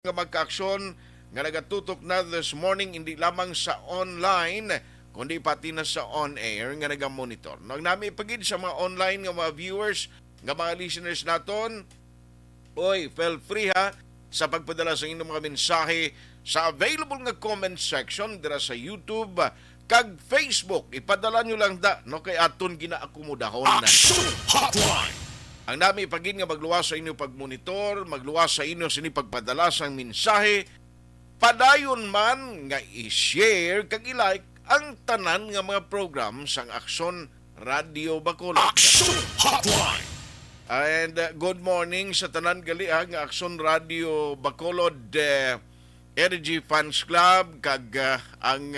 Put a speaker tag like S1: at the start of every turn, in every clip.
S1: nga magka-aksyon nga nagatutok na this morning hindi lamang sa online kundi pati na sa on-air nga naga-monitor. Nang nami pagid sa mga online nga mga viewers, nga mga listeners naton, oy, feel free ha sa pagpadala sa inyong mga mensahe sa available nga comment section dira sa YouTube kag Facebook. Ipadala nyo lang da no kay aton ginaakomodahon.
S2: Action Hotline.
S1: Ang nami pagin nga magluwas sa inyo pagmonitor, magluwas sa inyo sini pagpadala sang mensahe, padayon man nga i-share kag i-like ang tanan nga mga program sang Aksyon Radio Bacolod.
S2: Action Hotline.
S1: And good morning sa tanan gali nga Aksyon Radio Bacolod Energy Fans Club kag ang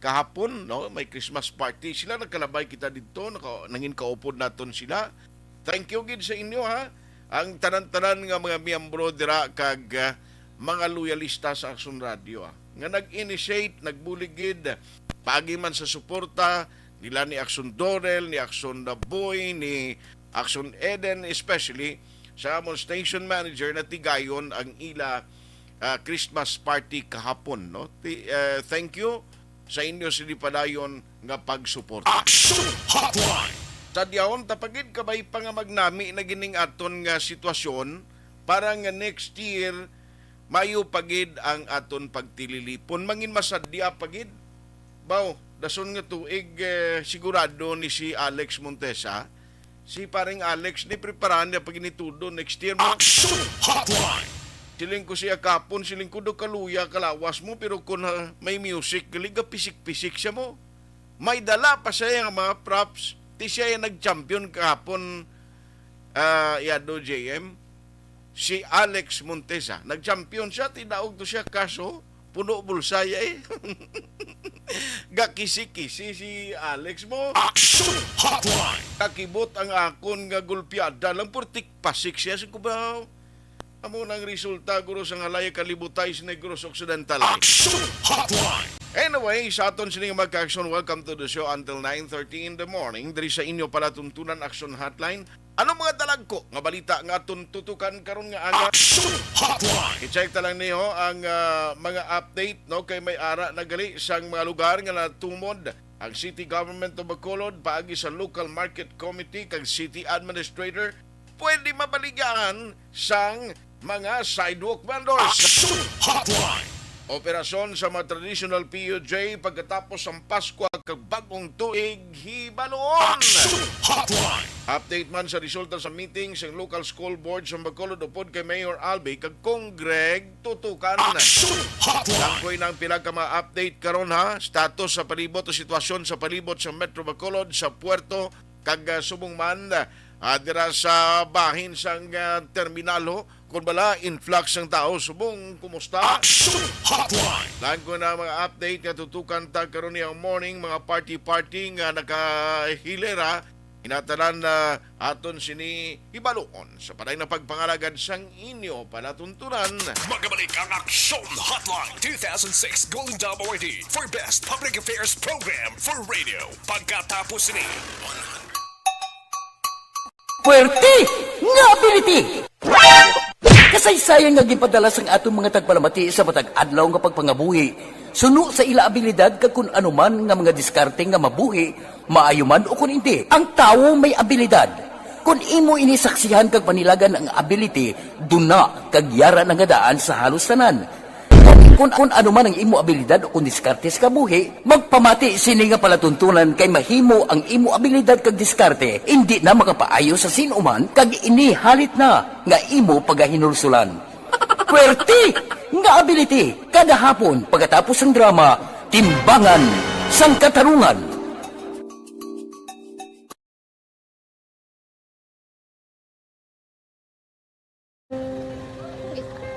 S1: kahapon no may Christmas party sila nagkalabay kita dito nangin kaupod naton sila. Thank you gid sa inyo ha. Ang tanan-tanan nga mga miyembro dira kag mga loyalista sa Aksyon Radio nga nag-initiate, nagbuligid pagi man sa suporta nila ni Aksyon Dorel, ni Aksyon Naboy, ni Aksyon Eden, especially sa among station manager na tigayon ang ila Christmas party kahapon no. Thank you sa inyo sinipadayon nga pagsuporta.
S2: Action Hotline.
S1: Sa diyaon tapagid kabay pa nga magnami na gining aton nga sitwasyon para nga next year mayo pagid ang aton pagtililipon mangin masadya pagid. Baw, dason nga tuig sigurado ni si Alex Montesa. Si paring Alex ni preparahan niya pag initudo next year mo.
S2: Action Hotline.
S1: Siling ko siya kapon, siling ko do kaluya kalawas mo pero kung may music, galiga pisik-pisik siya mo. May dala pa siya yung mga props. Ti siya yung nag-champion kahapon Yado JM. Si Alex Montesa. Nag-champion siya, tinaog to siya kaso puno bulsaya eh. Gakisi-kisi si Alex mo.
S2: Action Hotline.
S1: Kakibot ang akon nga gulpiada lang purtik pasik siya sa kubaw. Amo nang resulta guro sa halaya kalibutay sa Negros Occidental.
S2: Action Hotline.
S1: Anyway, sa aton sining magka-action, welcome to the show until 9:30 in the morning. Diri sa inyo pala tuntunan Action Hotline. Ano mga dalag ko nga balita nga aton tutukan karon nga aga?
S2: Action Hotline.
S1: I-check ta lang niyo ang mga update no kay may ara nagali sang mga lugar nga natumod ang City Government of Bacolod paagi sa Local Market Committee kag City Administrator pwede mabaligaan sang mga sidewalk vendors.
S2: Action Hotline.
S1: Operasyon sa mga traditional PUJ pagkatapos ang Pasko at bagong tuig hibaloon.
S2: Action Hotline.
S1: Update man sa resulta sa meeting sa local school board sa Bacolod upod kay Mayor Albi kag Congreg tutukan.
S2: Action Hotline.
S1: Langkoy ng pila ka mga update karon ha. Status sa palibot o sitwasyon sa palibot sa Metro Bacolod sa Puerto kag Subong man dira sa bahin sang terminalo kung bala influx ng tao subong kumusta?
S2: Action Hotline.
S1: Lang ko na mga update nga tutukan ta karon niyang morning mga party nga nakahilera inatanan na aton sini hibaluon sa paday na pagpangalagad sang inyo palatuntunan.
S2: Magabalik ang Action Hotline 2006 Golden Dome Awardee for Best Public Affairs Program for Radio. Pagkatapos ni
S3: Puwerte nga ability! Kasaysayan nga gipadala sang atong mga tagpalamati sa matag adlaw nga pagpangabuhi. Suno sa ila abilidad kag kun anuman nga mga diskarte nga mabuhi, maayo man o kun hindi. Ang tawo may abilidad. Kung imo inisaksihan kag panilagan ang ability, duna kag yara nga daan sa halos tanan. Kung ano man ang imo abilidad o kung diskarte sa kabuhi, magpamati sini nga palatuntunan kay mahimo ang imo abilidad kag diskarte, hindi na makapaayo sa sinuman kag inihalit na nga imo pagahinulsulan. Puwerte nga ability, kada hapon pagkatapos ng drama, Timbangan sang Katarungan.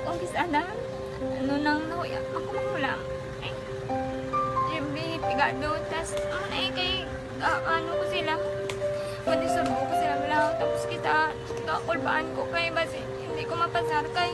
S4: Kung sana, ano nang nauya, ako makulang. Eh, siyempre, pigado, tas, kay, ano ko sila, manisurbo ko sila lang, tapos kita, kakulbaan ko kay, basi, hindi ko mapasar kay.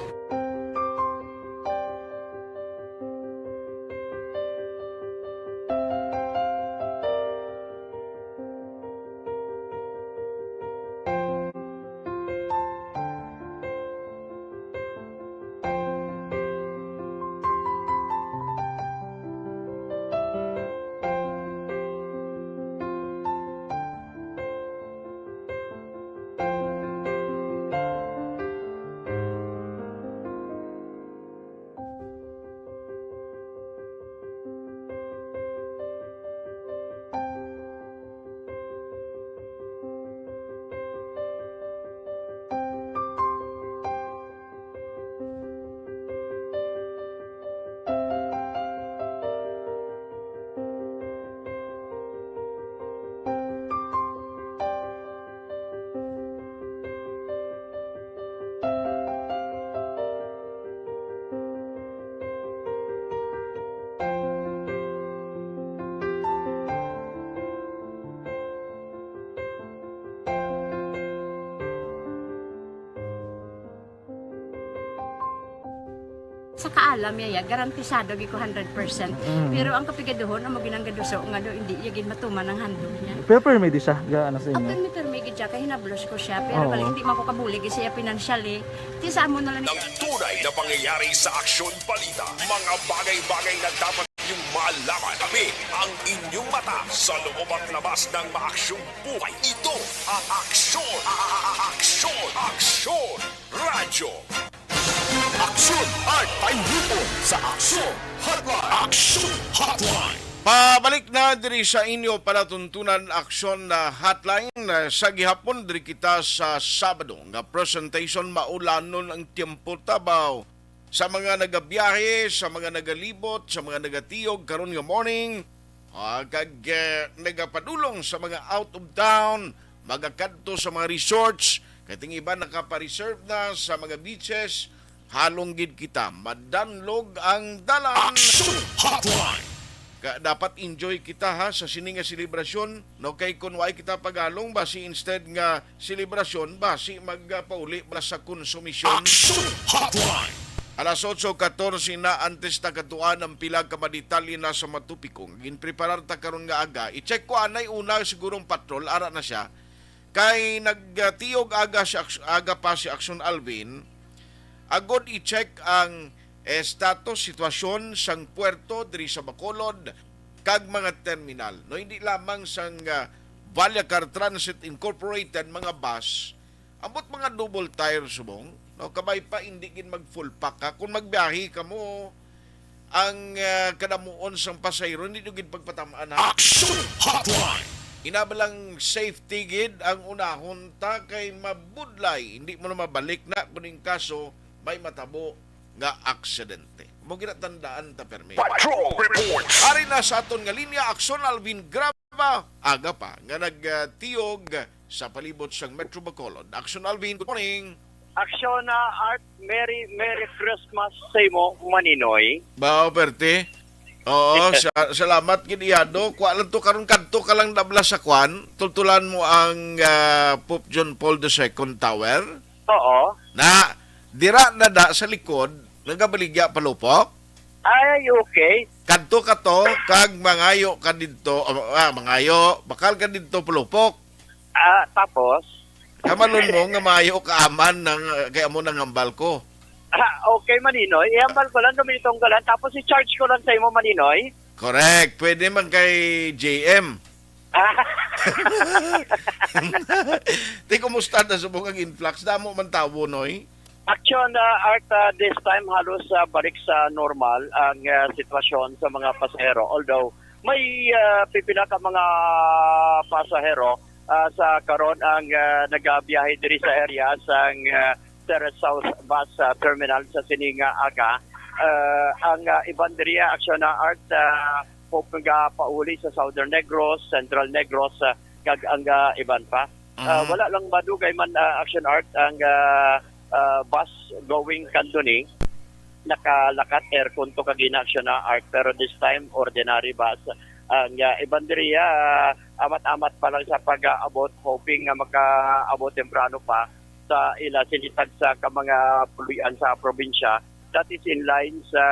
S5: Sa kaalam yaya, garantisado gi ko 100%. Pero ang kapigaduhon, ang maginanggaduso, nga do, hindi yagin matuman ang handog niya.
S6: Pero permi di siya, gaano sa inyo?
S5: After mi permigid siya, kaya hinablos ko siya. Pero
S6: Oo.
S5: bali, hindi man ko kabulig siya financially. Di saan mo na lang
S2: Ng tunay na pangyayari sa aksyon balita. Mga bagay-bagay na dapat inyong malaman. Kami ang inyong mata sa loob at labas ng maaksyong buhay. Ito ang Aksyon! Aksyon! Aksyon! Radyo! Aksyon! Art Payupo sa Aksyon Hotline! Aksyon Hotline!
S1: Pabalik na diri sa inyo palatuntunan aksyon na hotline na sa gihapon diri kita sa Sabado nga presentation maulanon ang tiempo tabaw sa mga nagabiyahe, sa mga nagalibot, sa mga nagatiyog karon nga morning kag nagapadulong sa mga out of town, magakadto sa mga resorts, kating iba nakapareserve na sa mga beaches, halong gid kita madanlog ang dalan.
S2: Aksyon Hotline!
S1: Dapat enjoy kita ha sa sininga selebrasyon no kay kun way kita pagalong basi instead nga selebrasyon basi magpauli bala sa konsumisyon.
S2: Aksyon Hotline!
S1: Alas 8:14 na antes ta katuan ang pila ka madetalye na sa matupikong ginpreparar ta karon nga aga i-check ko anay una sigurong patrol ara na siya kay nagtiyog aga pa si Aksyon Alvin agod i-check ang status, sitwasyon sang puerto diri sa Bacolod kag mga terminal. No hindi lamang sang Vallecar Transit Incorporated mga bus, ambot mga double tire subong, no kabay pa hindi gin mag full pack ka kung magbiyahe ka mo ang kadamuon sang pasayro hindi gid pagpatamaan ha.
S2: Aksyon Hotline!
S1: Inabalang safety gid ang unahon ta kay mabudlay hindi mo na mabalik na kuning kaso may matabo nga aksidente. Mo ginatandaan ta permi.
S2: Patrol Reports!
S1: Ari na sa aton nga linya Aksyon Alvin Graba aga pa nga nagtiyog sa palibot sang Metro Bacolod. Aksyon Alvin, good morning.
S7: Aksyon na Art, Merry Christmas sa imo, Maninoy.
S1: Bao perte. Oo, salamat gid iyado. Kuha lang to karon kadto ka lang dabla sa kwan. Tultulan mo ang Pope John Paul II Tower.
S7: Oo.
S1: Na dira na da sa likod nagabaligya palupok.
S7: Ay, okay.
S1: Kadto ka to kag mangayo ka didto mangayo bakal ka didto palupok.
S7: Tapos?
S1: Kamanon mo nga maayo ka aman ng kay amo nang hambal ko.
S7: Okay, Maninoy. Iambal ko lang, dumitong ka lang. Tapos i-charge ko lang sa imo, Maninoy.
S1: Correct. Pwede man kay JM. Di kumusta na subong ang influx? Damo man tawo, noy?
S7: Aksyon na Art, this time halos balik sa normal ang sitwasyon sa mga pasahero. Although may pipila ka mga pasahero sa karon ang nagabiyahe diri sa area sang Terrace South Bus Terminal sa Sininga Aga. Ang iban diri Aksyon na Art hope nga pauli sa Southern Negros, Central Negros kag ang iban pa. Wala lang madugay man Aksyon Art ang bus going Candoni nakalakat aircon to kagina Aksyon na Art pero this time ordinary bus ang ibanderiya amat-amat pa lang sa pag-abot hoping nga makaabot temprano pa sa ila sinitag sa mga puluyan sa probinsya that is in line sa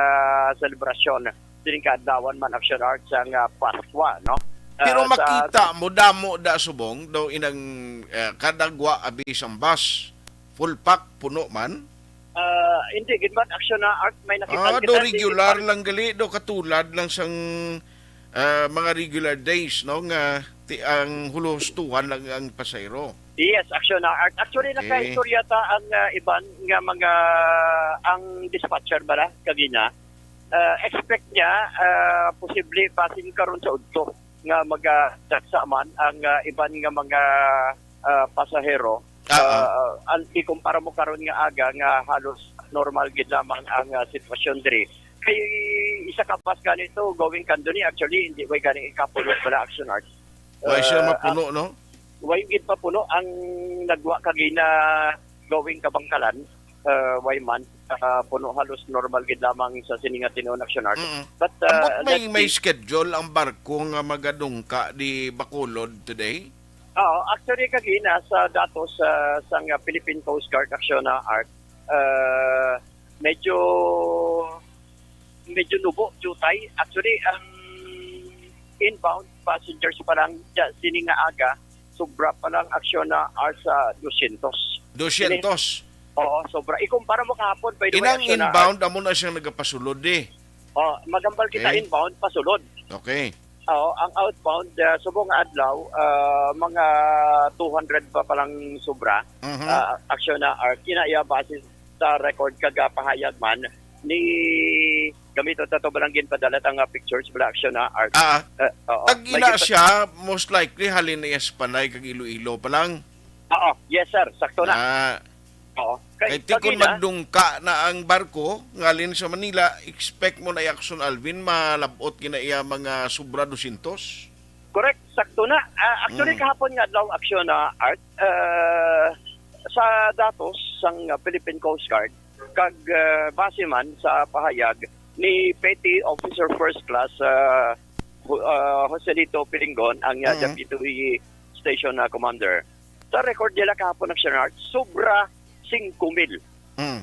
S7: selebrasyon sining kaadlawan man Aksyon Art sa Paskwa no.
S1: Pero makita mo damo da subong daw inang kadagwa abis ang bus full pack puno man.
S7: Hindi gid man Aksyon na Art may nakita
S1: do regular lang gali do katulad lang sang mga regular days no nga ang hulustuhan lang ang pasayro.
S7: Yes, Aksyon na Art. Actually nakaistorya ta ang iban nga mga ang dispatcher bala kagina. Expect niya posible passing karon sa udto nga magdaksa man ang iban nga mga pasahero. Ikumpara mo karon nga aga nga halos normal gid lamang ang sitwasyon diri. Kay isa ka pas ganito going Candoni actually hindi way ganing ikapulot bala Aksyon Art.
S1: Why siya mapuno no?
S7: Way gid pa puno ang nagwa kagina going Kabangkalan. Way man puno halos normal gid lamang sa sininga tinuon Aksyon Art. But
S1: may schedule ang barko nga magadungka di Bacolod today?
S7: Actually kagina sa datos sa Philippine Coast Guard Aksyon na Art medyo nubo, jutay. Actually, ang inbound passengers pa lang sini nga aga, sobra pa lang aksyon na sa 200.
S1: 200.
S7: Oo, sobra. Ikumpara mo kahapon, by the way,
S1: Inang
S7: aksyon na
S1: inbound, amo na siyang nagapasulod eh.
S7: magambal kita
S1: Okay.
S7: inbound, pasulod.
S1: Okay.
S7: Ang outbound, subong adlaw, mga 200 pa palang sobra.
S1: Mhm.
S7: Aksyon na kinaya base sa record kagapahayag man ni gamito tato balangin padalat ang pictures bala aksyon na art.
S1: Tag-ina siya, most likely halin na yes panay kag Iloilo pa lang.
S7: Yes sir, sakto na. Oo.
S1: Kay tikon magdungka na ang barko ngalin sa Manila, expect mo na Jackson Alvin malabot kina iya mga sobra 200.
S7: Correct, sakto na. Actually kahapon nga daw aksyon na art sa datos sang Philippine Coast Guard kag base man sa pahayag ni Petty Officer First Class Joselito Pilingon ang Deputy Station Commander. Sa record nila kahapon aksyon na art, sobra 5,000.
S1: Mm.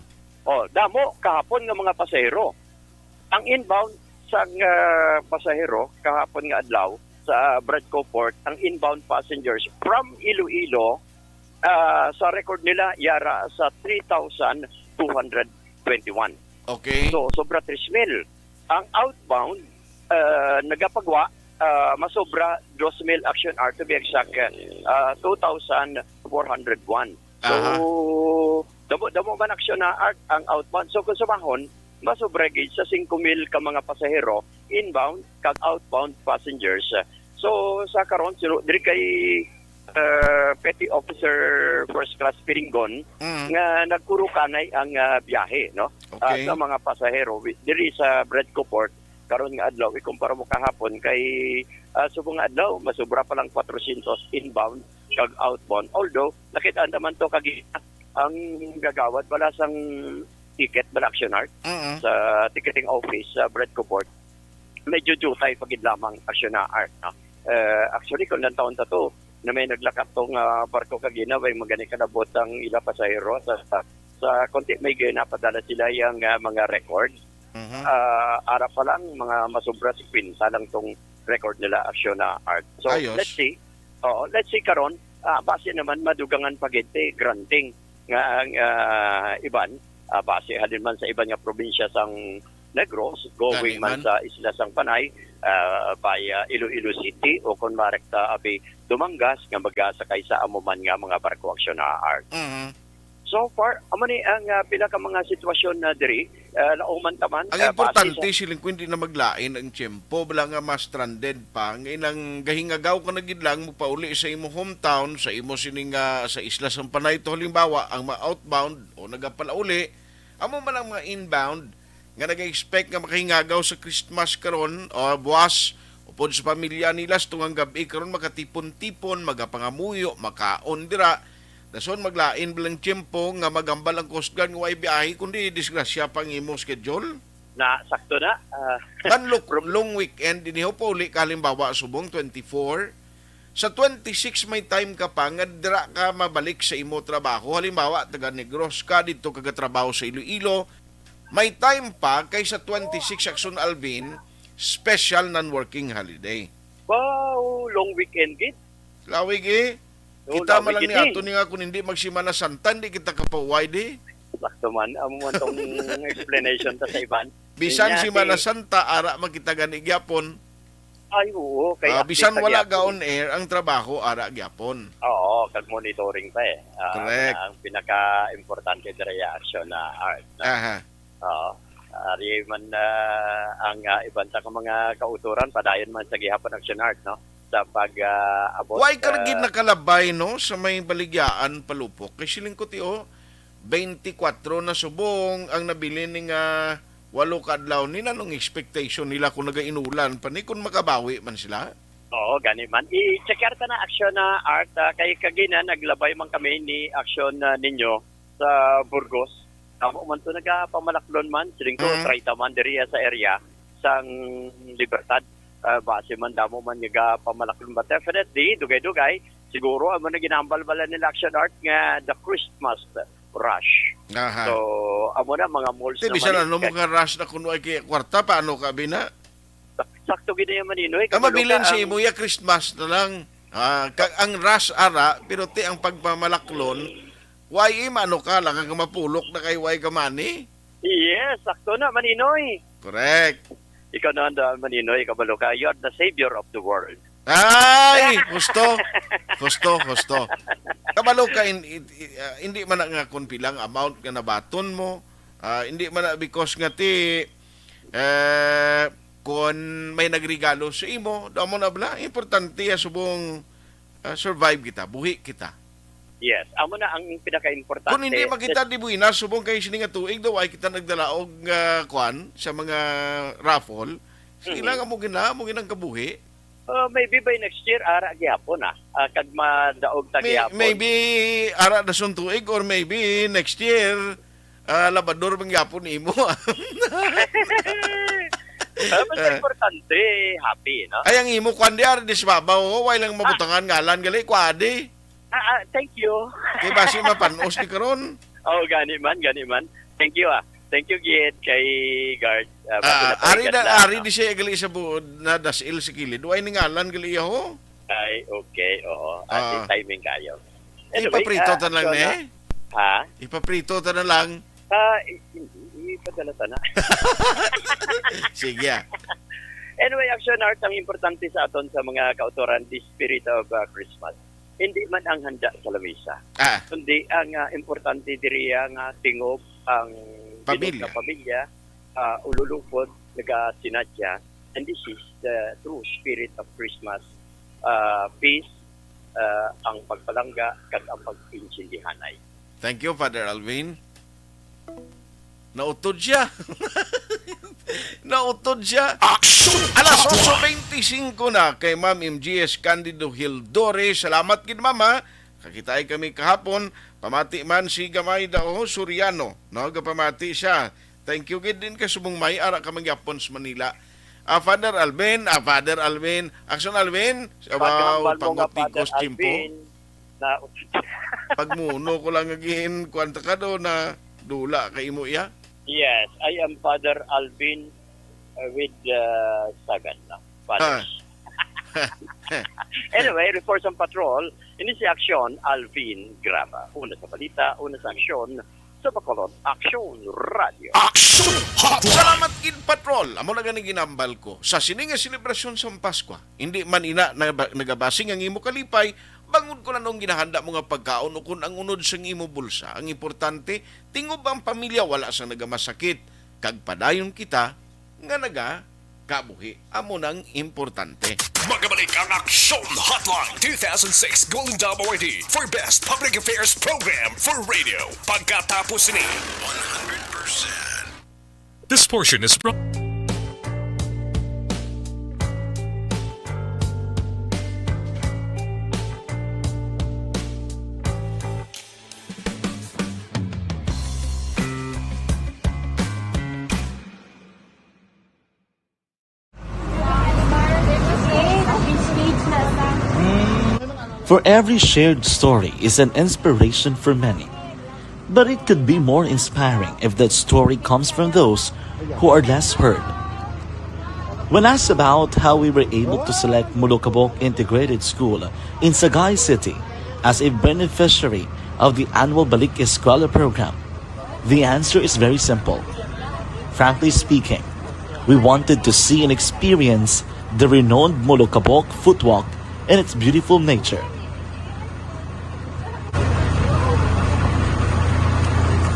S7: Damo kahapon nga mga pasahero. Ang inbound sa pasahero kahapon nga adlaw sa Bradco Port, ang inbound passengers from Iloilo sa record nila yara sa 3,221.
S1: Okay.
S7: So sobra 3,000. Ang outbound nagapagwa masobra 2,000 action hour to be exact 2,401. So, damo man aksyon na art ang outbound. So, kung sumahon, masobra gauge sa 5,000 ka mga pasahero, inbound, kag outbound passengers. So, sa karon diri kay Petty Officer First Class Piringon, nga nagpuro kanay ang biyahe, no?
S1: Okay.
S7: Sa mga pasahero. Diri sa Bradco Port, karon nga adlaw, ikumpara mo kahapon, kay subong adlaw, masobra pa lang 400 inbound, kag outbound. Although, nakita naman to kagina ang gagawad wala sang ticket bala actioner sa ticketing office sa Bradco Port. Medyo jutay pagid lamang actioner. No? Actually, kung lang taon ta to, na may naglakat tong barko kagina, may magani kanabot ang ila pasahero sa konti may gina padala sila yung mga record. Ara pa lang mga masobra 50 lang tong record nila actioner. So,
S1: Ayos.
S7: let's see karon base naman madugangan pagente granting nga ang iban base halin man sa iban nga probinsya sang Negros going man sa isla sang Panay via Iloilo City o kung marekta abi Dumangas nga magasakay sa amuman nga mga barko aksyon na art. So far amo ni ang pila ka mga sitwasyon na diri lauman taman
S1: Ang importante siling kundi na maglain ang tiyempo bala nga mas stranded pa nginang gahingagaw ka na gid lang mo pauli sa imo hometown sa imo sining sa isla sa Panay to halimbawa ang mga outbound o nagapalauli amo man ang mga inbound nga nag-expect nga makahingagaw sa Christmas karon o buwas upod sa pamilya nila tungang gabi karon makatipon-tipon magapangamuyo makaon dira. Dason maglain bilang tiyempo nga magambal ang Coast Guard nga way biyahe kundi disgrasya pang imo schedule.
S7: Na sakto na.
S1: Manlok long weekend diniho pa uli kalimbawa subong 24. Sa 26 may time ka pa nga dira ka mabalik sa imo trabaho. Halimbawa taga Negros ka dito kagatrabaho sa Iloilo. May time pa kay sa 26 Action Alvin special non-working holiday.
S7: Wow, long weekend gid.
S1: Lawig eh. Kita man lang ni ato ni nga kung hindi magsimana Santa, hindi kita kapaway di.
S7: Sakto man, amo man tong explanation ta sa iban.
S1: Bisan si Mana Santa, ara makita gani gyapon.
S7: Ay, oo.
S1: Bisan wala gaon air, ang trabaho, ara gyapon.
S7: Oo, kag monitoring pa eh.
S1: Correct.
S7: Ang pinaka-importante dira ya action na art.
S1: Aha.
S7: Oo. Ari man ang iban ta ka mga kauturan, padayon man sa gihapon action art, no? Sa pag-abot.
S1: Why ka gid nakalabay no sa may baligyaan palupok? Kay siling ko tiyo 24 na subong ang nabili ning 8 kadlaw ni nanong expectation nila kung nagainulan pa ni kung makabawi man sila.
S7: Oo, gani man. I-checkar ta na action na art kay kagina naglabay man kami ni action ninyo sa Burgos. Amo man to nagapamalaklon man siling ko try ta man diri sa area sang Libertad. Base man damo man nga pamalaklon but definitely dugay-dugay siguro amo na ginambal bala nila action art nga the Christmas rush.
S1: Aha.
S7: So, amo na mga malls
S1: Ti bisan ano mo ka rush na kuno ay kay kwarta paano ka bina?
S7: sakto gid yung maninoy.
S1: Ang mabilin si Imuya Christmas na lang. Ang rush ara pero ti ang pagpamalaklon why mano ka lang ang mapulok na kay why ka mani?
S7: Yes, sakto na maninoy.
S1: Correct.
S7: Ikaw na anda maninoy, kabalo ka. You are the savior of the world.
S1: Ay, gusto. Kabalo ka hindi man na nga kun pilang amount nga nabaton mo. Hindi man na because nga ti kung may nagregalo sa imo, damo na bala, importante subong survive kita, buhi kita.
S7: Yes, amo na ang pinaka-importante.
S1: Kung hindi makita di buhi na, subong kayo sininga tuig daw ay kita nagdala og kwan sa mga raffle. Sila nga mo ginang kabuhi.
S7: Maybe by next year, ara gyapon na. Kag madaog ta gyapon.
S1: Maybe ara na sun tuig or maybe next year labador bang yapon imo.
S7: Basta importante, happy, no?
S1: Ay ang imo kwan di ara dis babaw, way lang mabutangan ngalan gali kwadi.
S7: Thank you.
S1: Kay basi mapanos di karon.
S7: Oh, gani man. Thank you, Thank you, Gid, kay Guard.
S1: Ari di siya gali sa buod na dasil sa kilid. Way ni ngalan gali ho.
S7: Ay, okay, oo. At timing kayo.
S1: Ipaprito ta lang
S7: action,
S1: ne.
S7: Ha?
S1: Ipaprito ta na lang.
S7: Ipadala ta na.
S1: Sige.
S7: Anyway, Action Art, ang importante sa aton sa mga kautoran, the spirit of Christmas. Hindi man ang handa sa lamesa. Kundi ang importante diri ang tingog ang
S1: Pamilya.
S7: Pamilya, ululupod, nagasinadya, and this is the true spirit of Christmas. Peace, ang pagpalangga, kag ang pag-insindihanay.
S1: Thank you, Father Alvin. Nautod siya. Alas 8:25 na kay Ma'am MGS Candido Hildore. Salamat gid Mama. Kakitay kami kahapon. Pamati man si Gamay daw Suriano. No, gapamati siya. Thank you gid din ka subong may ara ka magyapon sa Manila. Father Alvin, Action Alvin, pangatikos timpo. Pagmuno ko lang agin kwanta ka do na dula kay imo iya.
S7: Yes, I am Father Alvin with Sagan. Father. Anyway, reports on patrol. Ini si Aksyon Alvin Graba. Una sa balita, una sa aksyon sa Bacolod Action Radio.
S2: Action Hotline!
S1: Salamat gid patrol. Amo na gani ginambal ko. Sa sininga selebrasyon sa Pasko. Hindi man ina nagabasing ang imo kalipay, bangod ko na nung ginahanda mo nga pagkaon o kung ang unod sa imo bulsa. Ang importante, tingob ang pamilya wala sa nagamasakit. Kag padayon kita nga naga kabuhi. Amo nang importante.
S2: Magabalik ang Action Hotline 2006 Golden Dome Awardee for Best Public Affairs Program for Radio. Pagkatapos ni 100%. This portion is brought.
S6: For every shared story is an inspiration for many. But it could be more inspiring if that story comes from those who are less heard. When asked about how we were able to select Mulukabok Integrated School in Sagay City as a beneficiary of the annual Balik Eskwela program, the answer is very simple. Frankly speaking, we wanted to see and experience the renowned Mulukabok footwalk in its beautiful nature.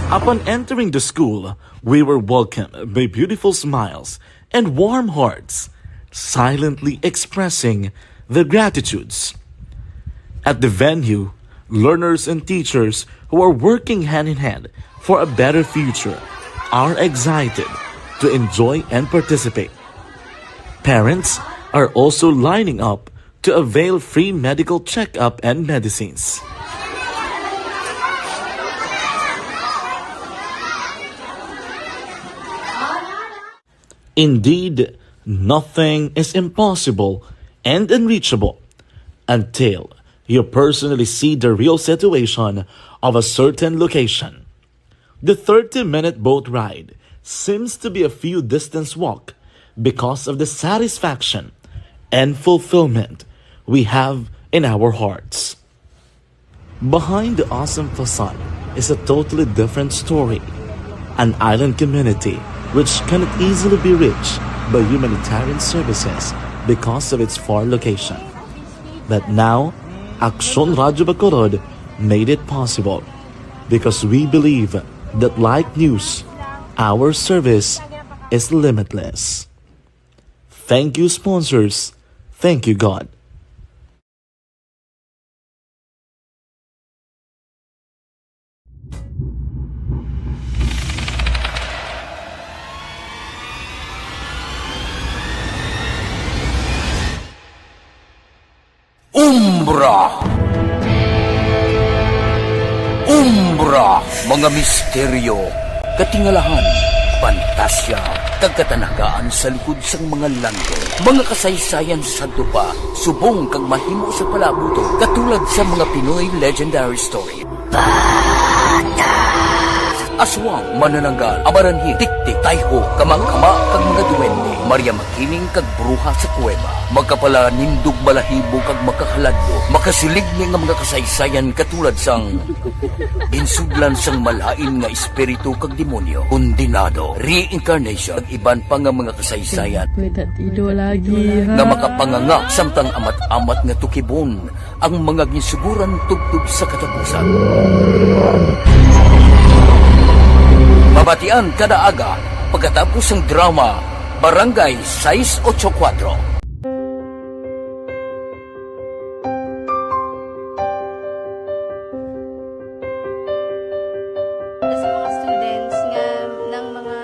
S6: Upon entering the school, we were welcomed by beautiful smiles and warm hearts, silently expressing their gratitudes. At the venue, learners and teachers who are working hand in hand for a better future are excited to enjoy and participate. Parents are also lining up to avail free medical checkup and medicines. Indeed, nothing is impossible and unreachable until you personally see the real situation of a certain location. The 30-minute boat ride seems to be a few distance walk because of the satisfaction and fulfillment we have in our hearts. Behind the awesome facade is a totally different story. An island community which cannot easily be reached by humanitarian services because of its far location. But now, Aksyon Radio Bacolod made it possible because we believe that like news, our service is limitless. Thank you, sponsors. Thank you, God.
S3: Umbra! Umbra! Mga misteryo, katingalahan, pantasya, kagkatanagaan sa likod sang mga langit. Mga kasaysayan sa dupa, subong kag mahimo sa palabuto, katulad sa mga Pinoy legendary story. Aswang, manananggal, amaranhi, tiktik, tayho, kamangkama, kag mga duwende, Maria Makining kag bruha sa kuweba, magkapala nindog balahibo kag makahaladlo, makasilig ni nga mga kasaysayan katulad sang ginsudlan sang malain nga espiritu kag demonyo, kondinado, reincarnation, kag iban pa nga mga kasaysayan nga makapanganga samtang amat-amat nga tukibon ang mga ginsuguran tugtog sa katapusan. Mabatian kada aga pagkatapos ng drama Barangay 684.
S5: Sa mga students nga ng mga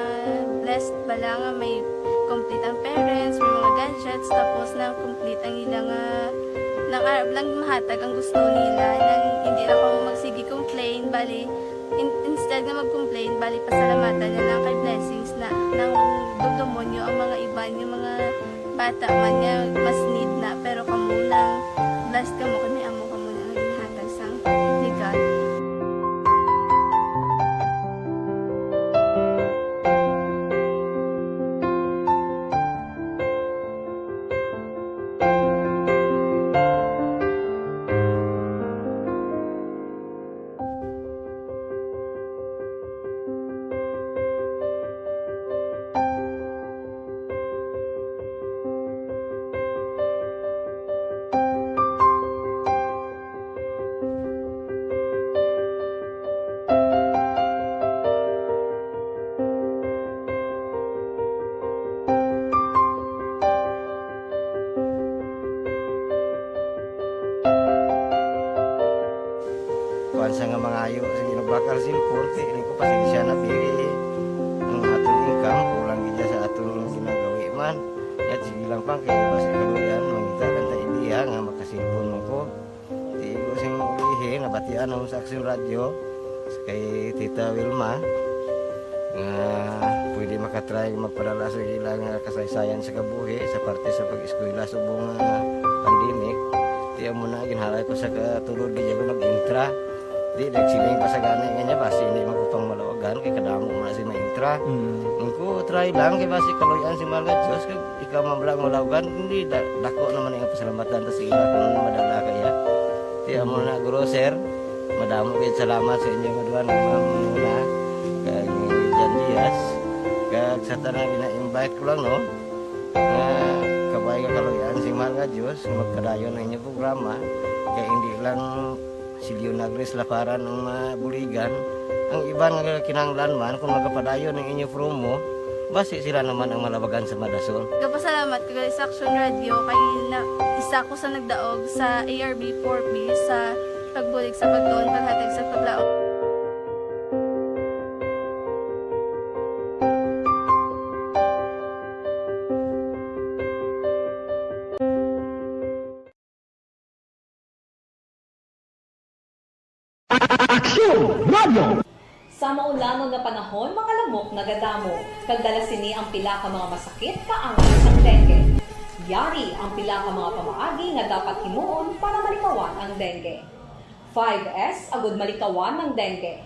S5: blessed bala nga may complete ang parents, may mga gadgets, tapos na complete ang ilang nang arab lang mahatag ang gusto nila nang hindi na ako magsigi complain bali instead na mag-complain bali pasalamatan na lang kay blessings na nang dumonyo ang mga iban yung mga bata man niya mas need na pero kamo lang blessed kamo kani amo kamo na ang gihatag sang ni God.
S8: Sa nga mga ayo sa ginabakal silpur kay ini ko pasensya na biri ang atong income kulang gid sa atong ginagawi man at sige lang pang kay basi kaluyan mangita kan ta ideya nga makasilpon mo ko di ko sing ihi nabatian ang sa Aksyon Radio kay Tita Wilma nga pwede makatry magpadala sa ilang kasaysayan sa kabuhi sa parte sa pag-eskwela subong pandemic di mo na ginhalay ko sa katulod gid ko nag-intra. Di nagsiling pa sa gani nga niya basi hindi magupang malawagan kay kadamo man si maintra. Ko try lang kay basi kaluyan si mga Diyos kay ikaw mablang malawagan hindi dako naman ang pasalamatan ta sa ila kung madala kaya. Di amo na guro sir. Madamo kay salamat sa inyo maduan muna kag Jan Diaz kag sa tanan ina-invite ko lang no. Kabay ka kaluyan si mga Diyos magkadayon ang inyong programa kay hindi lang si Leonagres laparan ng buligan ang iba nga kinanglan man kung magapadayon ng inyo promo basi sila naman ang malabagan sa Madasol.
S5: Kapasalamat ko sa Aksyon Radio kay na isa ko sa nagdaog sa ARB 4B sa pagbulig sa pagtuon paghatag sa paglaom.
S9: Sa maulamang nga panahon, mga lamok nagadamo. Kagdala sini ang pila ka mga masakit kaangay sang dengue. Yari ang pila ka mga pamaagi nga dapat himuon para malikawan ang dengue. 5S agud malikawan ng dengue.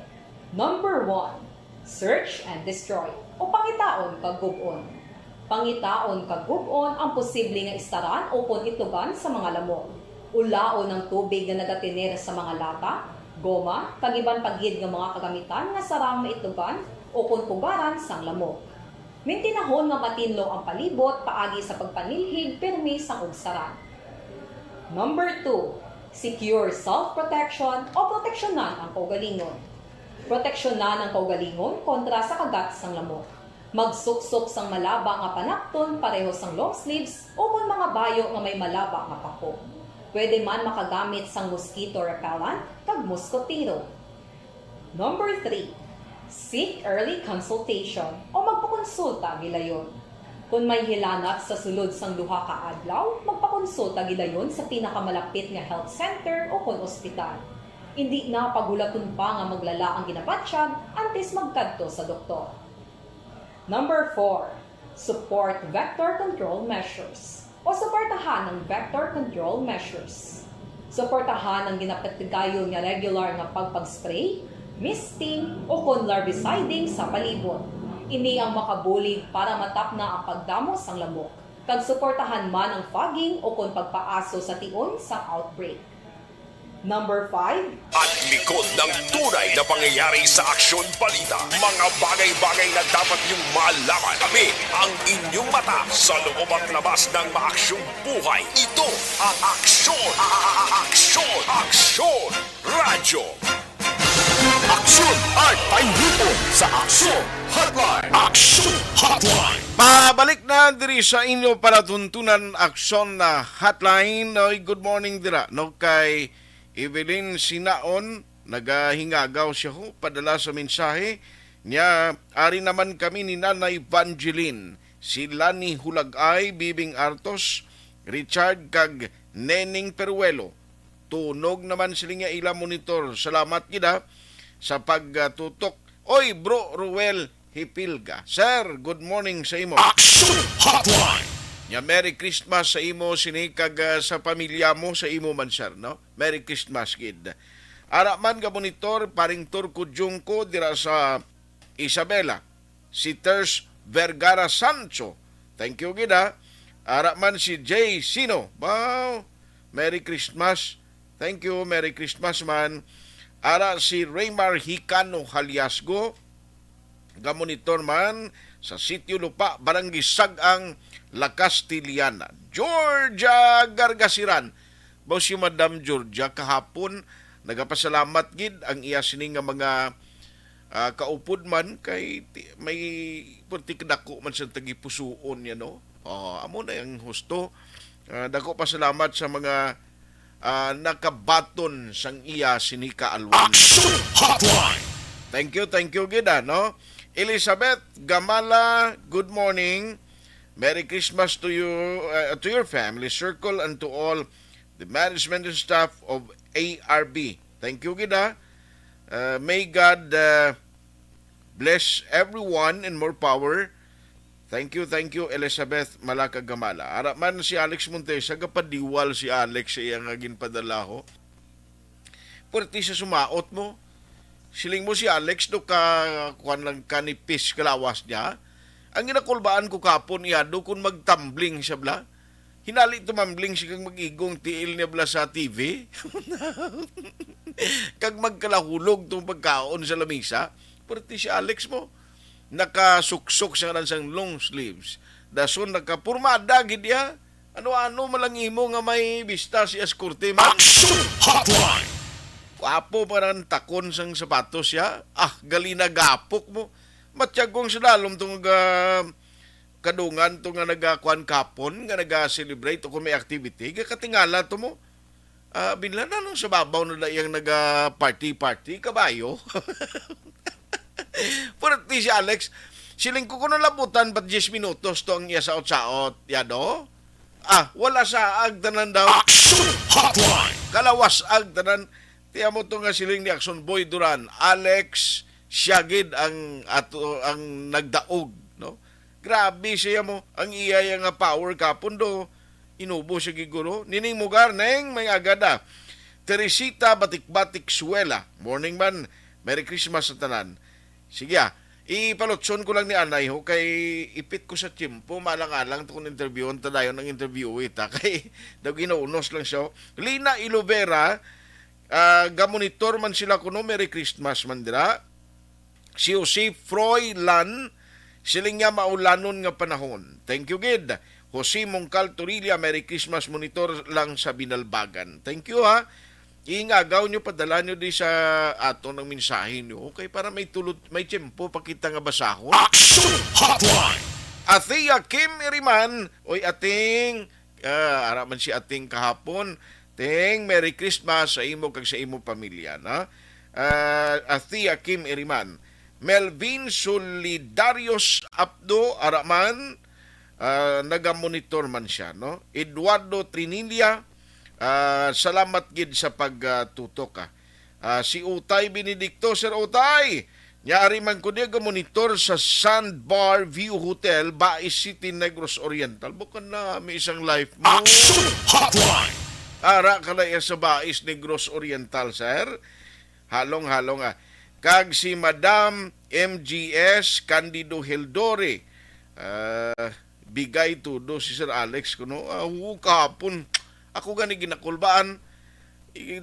S9: Number 1, search and destroy, o pangitaon kag gub-on. Pangitaon kag gub-on ang posible nga istaran o kon itugan sa mga lamok. Ulaon ng tubig nga nagatiner sa mga lata, goma, kag iban pagyid nga mga kagamitan nga sarang maitugan o kon pugaran sang lamok. Mintinahon nga matinlo ang palibot paagi sa pagpanilhig permi sang ugsaran. Number 2, secure self-protection o proteksyonan ang kaugalingon. Proteksyonan ang kaugalingon kontra sa kagat sang lamok. Magsuksok sang malaba nga panakton pareho sang long sleeves o kung mga bayo nga may malaba nga pako. Pwede man makagamit sang mosquito repellent kag mosquitero. Number 3, seek early consultation o magpakonsulta gilayon. Kung may hilanat sa sulod sang duha ka adlaw, magpakonsulta gilayon sa pinakamalapit nga health center o kon ospital. Hindi na pagulaton pa nga maglala ang ginabatsyag antes magkadto sa doktor. Number 4, support vector control measures o suportahan ng vector control measures. Suportahan ang ginapatigayon nga regular nga pagpag-spray, misting o kon larviciding sa palibot. Ini ang makabulig para matapna ang pagdamo sang lamok. Kag suportahan man ang fogging o kon pagpaaso sa tion sa outbreak. Number 5,
S2: At likod ng tunay na pangyayari sa Aksyon Balita, mga bagay-bagay na dapat niyong malaman. Kami ang inyong mata sa loob at labas ng maaksyong buhay. Ito ang Aksyon! Aksyon! Aksyon! Radyo! Aksyon at Pahihipon sa Aksyon Hotline! Aksyon Hotline!
S1: Pabalik na diri sa inyo palatuntunan aksyon na hotline. Oy, good morning dira. No, kay Evelyn Sinaon, nagahingagaw siya ho, padala sa mensahe niya. Ari naman kami ni Nanay Evangeline, si Lani Hulagay, Bibing Artos, Richard kag Neneng Peruelo. Tunog naman sila nga ila monitor. Salamat gida sa pagtutok. Oy, bro Ruel Hipilga. Sir, good morning sa imo.
S2: Aksyon Hotline!
S1: Ya, Merry Christmas sa imo sinikag sa pamilya mo sa imo man sir, no? Merry Christmas kid. Ara man ka monitor paring Turco Junco dira sa Isabela. Si Ters Vergara Sancho. Thank you kid ha. Ara man si Jay Sino. Wow. Merry Christmas. Thank you. Merry Christmas man. Ara si Raymar Hicano Haliasgo. Gamonitor man sa Sitio Lupa, Barangay Sagang, La Castiliana. Georgia Gargasiran. Bao si Madam Georgia kahapon nagapasalamat gid ang iya sini nga mga kaupod man kay may putik dako man sa tagipusoon ya no. Amo na yung husto. Dako pasalamat sa mga nakabaton sang iya sini kaalwan.
S2: Aksyon Hotline!
S1: Thank you gid no. Elizabeth Gamala, good morning. Merry Christmas to you, to your family circle and to all the management and staff of ARB. Thank you, Gida. May God bless everyone and more power. Thank you, Elizabeth Malaka Gamala. Ara man si Alex Montesa, kapadiwal si Alex sa iyang ginpadala ho. Pwerte sa sumaot mo. Siling mo si Alex do ka kuan lang kanipis kalawas niya. Ang ginakulbaan ko kapon iya do kung magtumbling siya bla. Hinali tumambling siya kang mag-igong tiil niya bla sa TV. Kag magkalahulog tong pagkaon sa lamisa. Pwerte si Alex mo. Nakasuksok siya ng sang long sleeves. Dason nakapurmada gid ya. Ano-ano malangimo nga may bista si Escorte man.
S2: Aksyon Hotline!
S1: Wapo parang takon sang sapatos ya. Galina gapok mo. Matiyagong sadalom itong kadungan itong nga nagakuan kapon, nga naga-celebrate o kung may activity. Katingala ito mo. Binla na nung sa babaw na yung naga-party-party, kabayo. Pwerte si Alex, siling ko na labutan, ba't 10 minutos to ang iya saot-saot. Yado? Wala sa agdanan daw.
S2: Aksyon Hotline!
S1: Kalawas agdanan. Tiya mo ito nga siling ni Action Boy Duran, Alex Siagid ang nagdaog, no? Grabe siya mo, ang iya nga power kapon do, inubo siya giguro. Nining mugar, neng may agada. Teresita Batik-Batik Suela, morning man, Merry Christmas sa tanan. Sige Ipalotson ko lang ni Anay ho, kay ipit ko sa tiyempo, malang-alang to kung interviewon, tadayon ng interview ita, kay daw ginaunos lang siya. Lina Ilovera, gamonitor man sila kuno, Merry Christmas man dira. Si Jose Froilan, siling nga maulanon nga panahon. Thank you, Gid. Jose Mongcal Torilla, Merry Christmas monitor lang sa Binalbagan. Thank you, ha. Iingagaw nyo, padala nyo di sa ato ng mensahe nyo. Okay, para may tulot, may tiyempo, pakita nga basahon.
S2: Action Hotline.
S1: Athea Kim Iriman, oy ating, araman si ating kahapon, ting Merry Christmas sa imo kag sa imo pamilya, na? Athea Kim Iriman. Melvin Solidarios Abdo Araman, nagamonitor man siya, no? Eduardo Trinilla, salamat gid sa pagtutok. Si Utay Benedicto, Sir Utay, nyari man ko niya monitor sa Sandbar View Hotel, Bais City, Negros Oriental. Bukan na may isang life mo.
S2: Action Hotline.
S1: Ara ka na sa Bais, Negros Oriental, sir. Halong-halong Kag si Madam MGS Candido Hildore, bigay tudo si Sir Alex kuno. Kahapon ako gani ginakulbaan.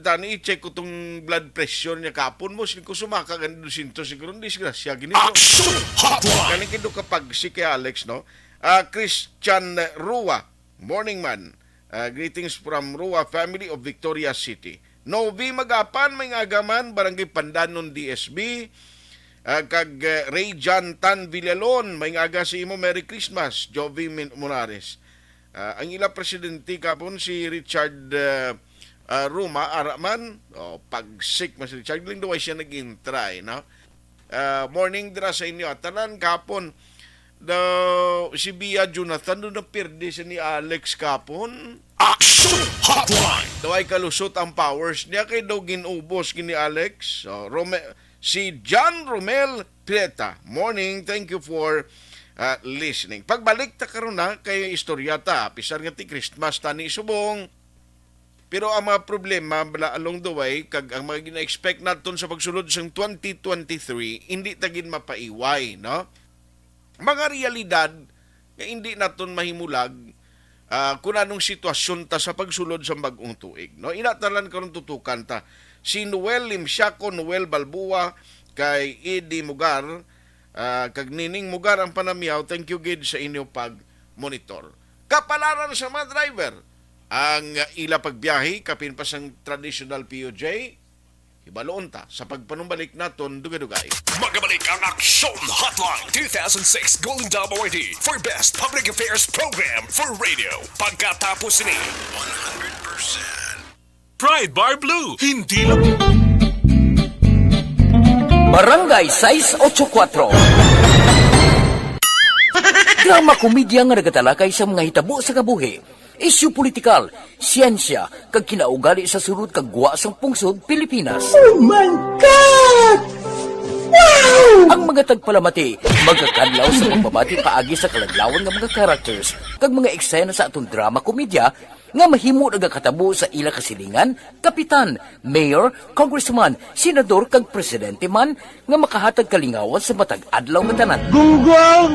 S1: Dani i-check ko tong blood pressure niya kapon mo. Sin ko sumaka gani 200 siguro. Disgrasya gini.
S2: Action Hotline.
S1: Galing kido kapag si kay Alex, no? Christian Rua, morning man. Greetings from Rua family of Victoria City. Novi Magapan, may agaman, Barangay Pandanon, DSB. Kag Rayjan Tan Villalon, may aga si imo, Merry Christmas. Jovi Monares. Ang ila presidente kapon si Richard Ruma Araman, pag-sick man si Richard, lang daw siya nag-intry, no? Morning dira sa inyo, tanan kapon, si Bia Jonathan, doon napirdi siya ni Alex kapon.
S2: Action Hotline.
S1: Daw ay kalusot ang powers niya, kay daw ginubos gini Alex. Si John Romel Prieta, morning, thank you for listening. Pagbalik ta karon na kay istoryata, pisar nga ti Christmas tani subong. Pero ang mga problema along the way, kag ang mga gina-expect naton sa pagsulod sa 2023, hindi tagin mapaiway, no? Mga realidad nga hindi naton mahimulag kung anong sitwasyon ta sa pagsulod sa bagong tuig, no? Inatalan karon tutukan ta si Noel Limsiaco, Noel Balbua, kay Eddie Mugar, kag Nining Mugar ang panamiyaw. Thank you gid sa inyo pag-monitor. Kapalaran sa mga driver, ang ila pagbiyahe, kapin pa sang traditional POJ, ibaloon ta sa pagpanumbalik naton dugay-dugay.
S2: Magabalik ang Action Hotline 2006 Golden Dome Awardee for Best Public Affairs Program for Radio. Pagkatapos ni 100% Pride Bar Blue. Hindi lang
S3: Barangay 684. Drama komedya nga nagatalakay sa mga hitabo sa kabuhi, isyu politikal, siyensya, kag kinaugali sa surut kag guwa sang pungsod Pilipinas. Oh my God! Wow! Ang mga tagpalamati, magkakadlaw sa pagbabati paagi sa kalaglawan ng mga characters, kag mga eksena sa atong drama komedya, nga mahimo nagakatabo sa ila kasilingan, kapitan, mayor, congressman, senador kag presidente man nga makahatag kalingawan sa matag adlaw nga tanan.
S8: Gunggong!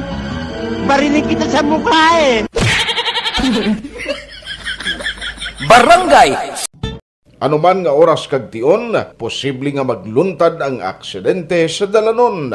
S8: Barinig kita sa mukha eh!
S3: Barangay
S1: Anuman nga oras kag tion, posible nga magluntad ang aksidente sa dalanon.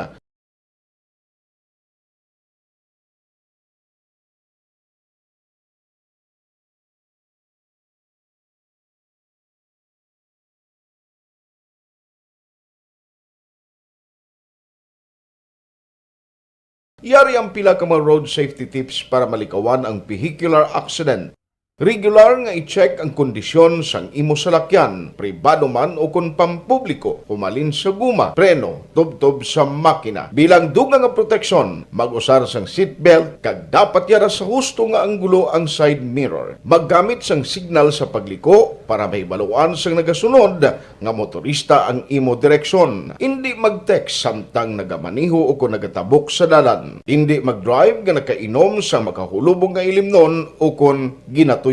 S1: Yari ang pila ka mga road safety tips para malikawan ang vehicular accident. Regular nga i-check ang kondisyon sang imo salakyan, pribado man o kung pampubliko, pumalin sa guma, preno, tubtob sa makina. Bilang dugang nga proteksyon, mag-usar sang seatbelt, kag dapat yara sa husto nga anggulo ang side mirror. Maggamit sang signal sa pagliko para mahibaluan sang nagasunod nga motorista ang imo direksyon. Hindi mag-text samtang nagamaniho o kung nagatabok sa dalan. Hindi mag-drive nga nakainom sa makahulubong nga ilimnon o kung ginatuyo.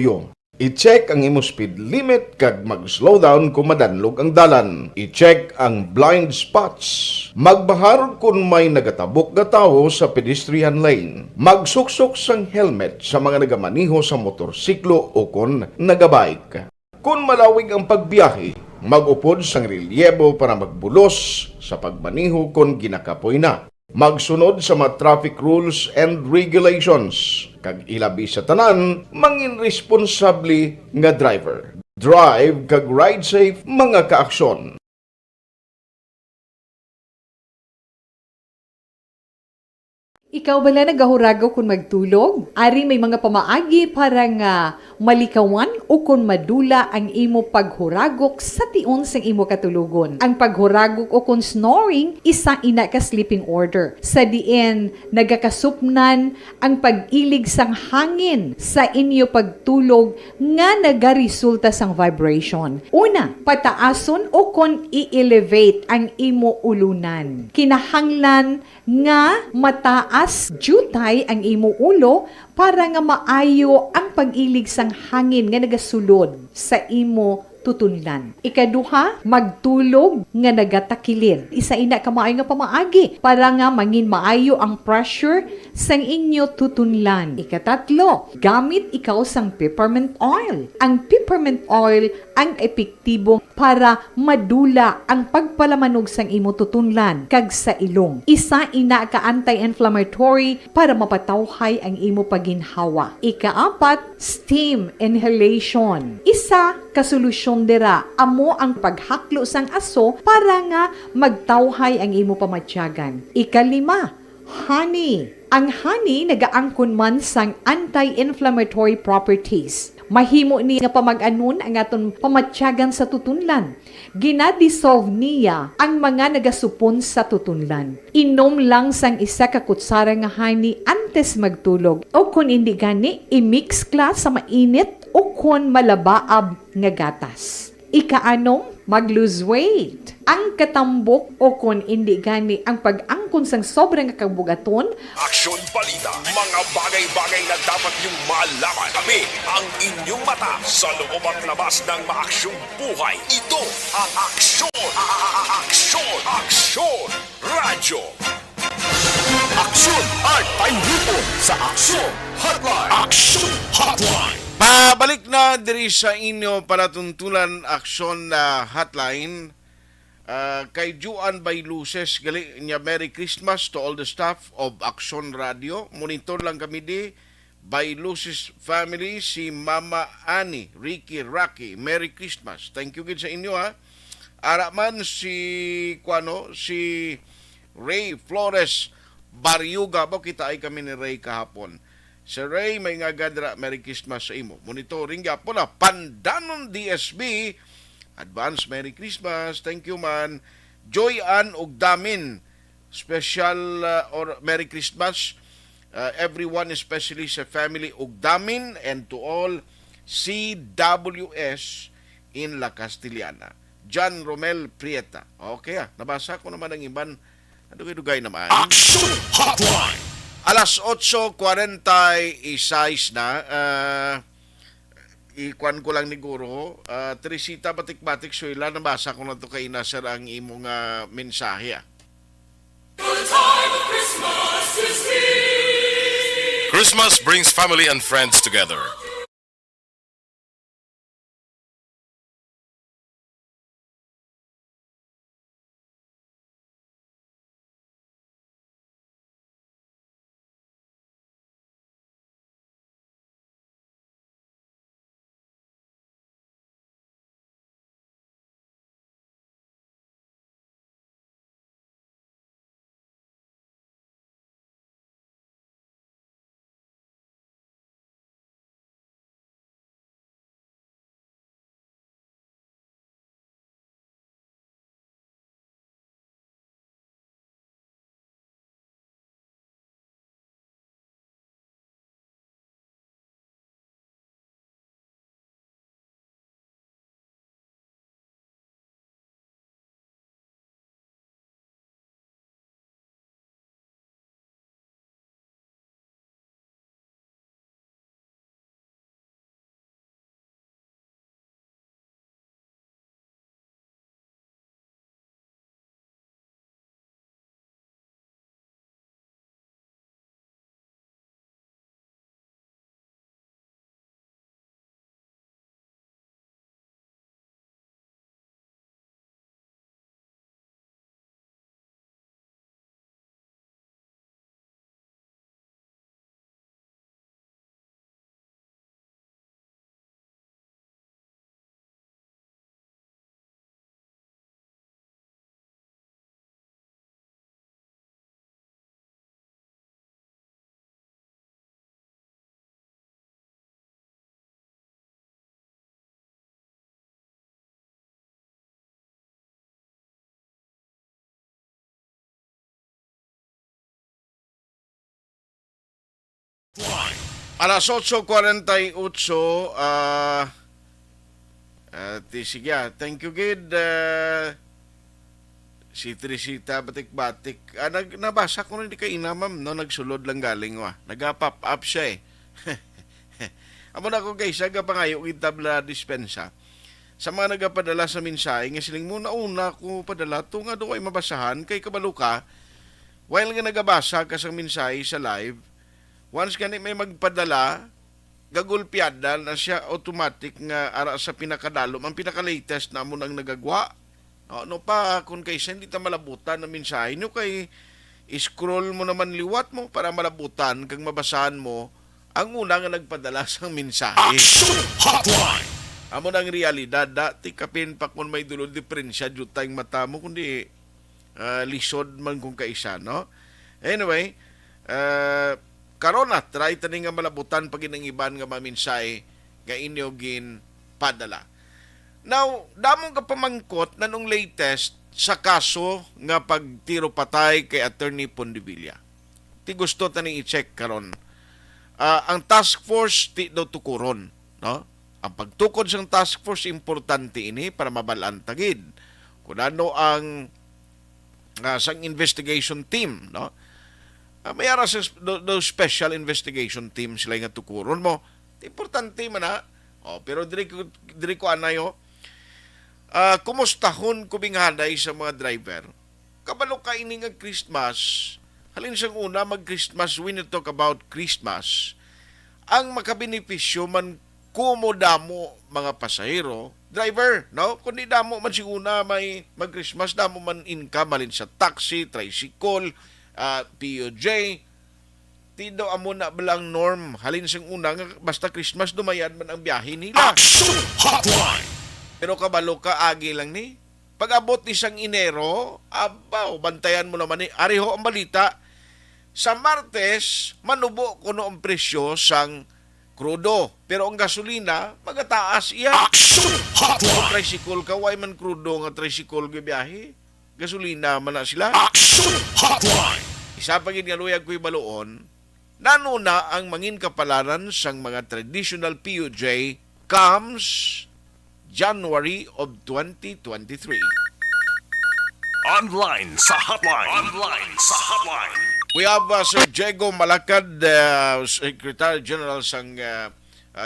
S1: I-check ang imo speed limit kag mag-slow down kung madanlog ang dalan. I-check ang blind spots. Magbahar kung may nagatabok nga tawo sa pedestrian lane. Magsuksok sang helmet sa mga nagamaniho sa motorsiklo o kon nagabike. Kung malawig ang pagbiyahe, mag-upod sang relyebo para magbulos sa pagmaniho kung ginakapoy na. Magsunod sa mga traffic rules and regulations. Kag ilabi sa tanan, mangin responsable nga driver. Drive kag ride safe mga kaaksyon.
S10: Ikaw bala nagahuragaw kung magtulog? Ari may mga pamaagi para nga malikawan o kung madula ang imo paghuragok sa tion sang imo katulugon. Ang paghuragok o kung snoring, isa ina ka sleeping order. Sa diin, nagakasupnan ang pag-ilig sang hangin sa inyo pagtulog nga nagaresulta sang vibration. Una, pataason o kung i-elevate ang imo ulunan. Kinahanglan nga mataas jutay ang imo ulo para nga maayo ang pag-ilig sang hangin nga nagasulod sa imo tutunlan. Ikaduha, magtulog nga nagatakilid. Isa ina ka maayo nga pamaagi para nga mangin maayo ang pressure sang inyo tutunlan. Ikatatlo, gamit ikaw sang peppermint oil. Ang peppermint oil ang epektibo para madula ang pagpalamanog sang imo tutunlan kag sa ilong. Isa ina ka anti-inflammatory para mapatawhay ang imo paginhawa. Ikaapat, steam inhalation. Isa ka solusyon dira amo ang paghaklo sang aso para nga magtawhay ang imo pamatyagan. Ikalima, honey. Ang honey nagaangkon man sang anti-inflammatory properties. Mahimo ni nga pamag-anon ang aton pamatyagan sa tutunlan. Ginadissolve niya ang mga nagasupon sa tutunlan. Inom lang sang isa ka kutsara nga honey antes magtulog. O kung hindi gani, i-mix kla sa mainit o kung malabaab nga gatas. Ikaanom, mag-lose weight. Ang katambok o kung hindi gani ang pag-angkon sang sobrang kabugaton.
S2: Aksyon Balita, mga bagay-bagay na dapat niyong malaman. Kami ang inyong mata sa loob at labas ng maaksyong buhay. Ito ang Aksyon! Aksyon! Radyo! Aksyon at pahihipon sa Aksyon Hotline! Aksyon Hotline!
S1: Pabalik na diri sa inyo para tuntulan aksyon na hotline. Kay Juan Bailuses, gali niya Merry Christmas to all the staff of Aksyon Radio. Monitor lang kami di Bailuses family, si Mama Ani, Ricky, Rocky. Merry Christmas. Thank you gid sa inyo ha. Ara man si Ray Flores Bariuga, ba kita ay kami ni Ray kahapon. Sir Ray, may nga gadra, Merry Christmas sa imo. Monitoring ya po na Pandanon DSB. Advance Merry Christmas. Thank you man. Joy Ann Ugdamin. Special or Merry Christmas. Everyone, especially sa family Ugdamin and to all CWS in La Castellana. John Romel Prieta. Okay nabasa ko naman ang iban. Dugay naman.
S2: Aksyon Hotline!
S1: Alas 8:46 na. Ikuan ko lang ni Guro. Teresita Batik-Batik Suela, nabasa ko na ito kay Nasir ang imong mensahe.
S11: Christmas brings family and friends together.
S1: Alas 8:48, sige, thank you, Gid. Si Trisita batik-batik. Nabasa ko rin di kay ina, ma'am, no? Nagsulod lang galing, nag-pop up siya, eh. Amo na ko guys, aga pa ngayon, tabla dispensa. Sa mga nagapadala sa mensahe, nga siling muna una ko padala, ito nga doon ay mabasahan, kay kabalo ka, while nga nagabasa ka sa mensahe sa live, once ka may magpadala, gagulpiada na siya automatic nga ara sa pinakadalom, ang pinaka-latest na mo nang nagagwa. No pa, kung kaysa hindi ta malabutan na mensahe nyo, kay scroll mo naman liwat mo para malabutan kang mabasahan mo ang una nga nagpadala sa mensahe. Amo nang realidad, dati kapin pa kung may dulod diferensya, jutay mata mo, kundi lisod man kung kaisa, no? Anyway, karon na, try tani nga malabutan pag inangiban nga maminsay nga inyo gin padala. Now, damong ka pamangkot na nung latest sa kaso nga pagtiro patay kay Attorney Pondevilla. Ti gusto tani i-check karon. Ang task force ti daw tukuron, no? Ang pagtukod sang task force importante ini para mabalaan tagid. Kung ano ang sang investigation team, no? May ara sa those special investigation team sila nga tukuron mo. Importante man na. Pero diri ko anayo. Kumustahon kubinghaday sa mga driver. Kabalo ka ini nga Christmas. Halin sang una mag-Christmas, when you talk about Christmas, ang makabenepisyo man kumo damo mga pasahero, driver, no? Kundi damo man siguna may mag-Christmas, damo man income malin sa taxi, tricycle, POJ, tido amo na balang norm. Halin sang una nga basta Christmas dumayan man ang biyahe nila. Pero kabalo ka agi lang ni. Pag abot ni sang Enero, bantayan mo naman ni. Ariho ang balita. Sa Martes, manubo kuno ang presyo sang krudo. Pero ang gasolina, magataas iya. Kung tricycle ka, why man krudo nga tricycle gabiyahe? Gasolina man na sila. Isa pagin nga luyag ko'y baloon, nanuna ang mangin kapalaran sang mga traditional POJ comes January of 2023.
S2: Online sa hotline.
S1: We have Sir Diego Malacad, Secretary General sang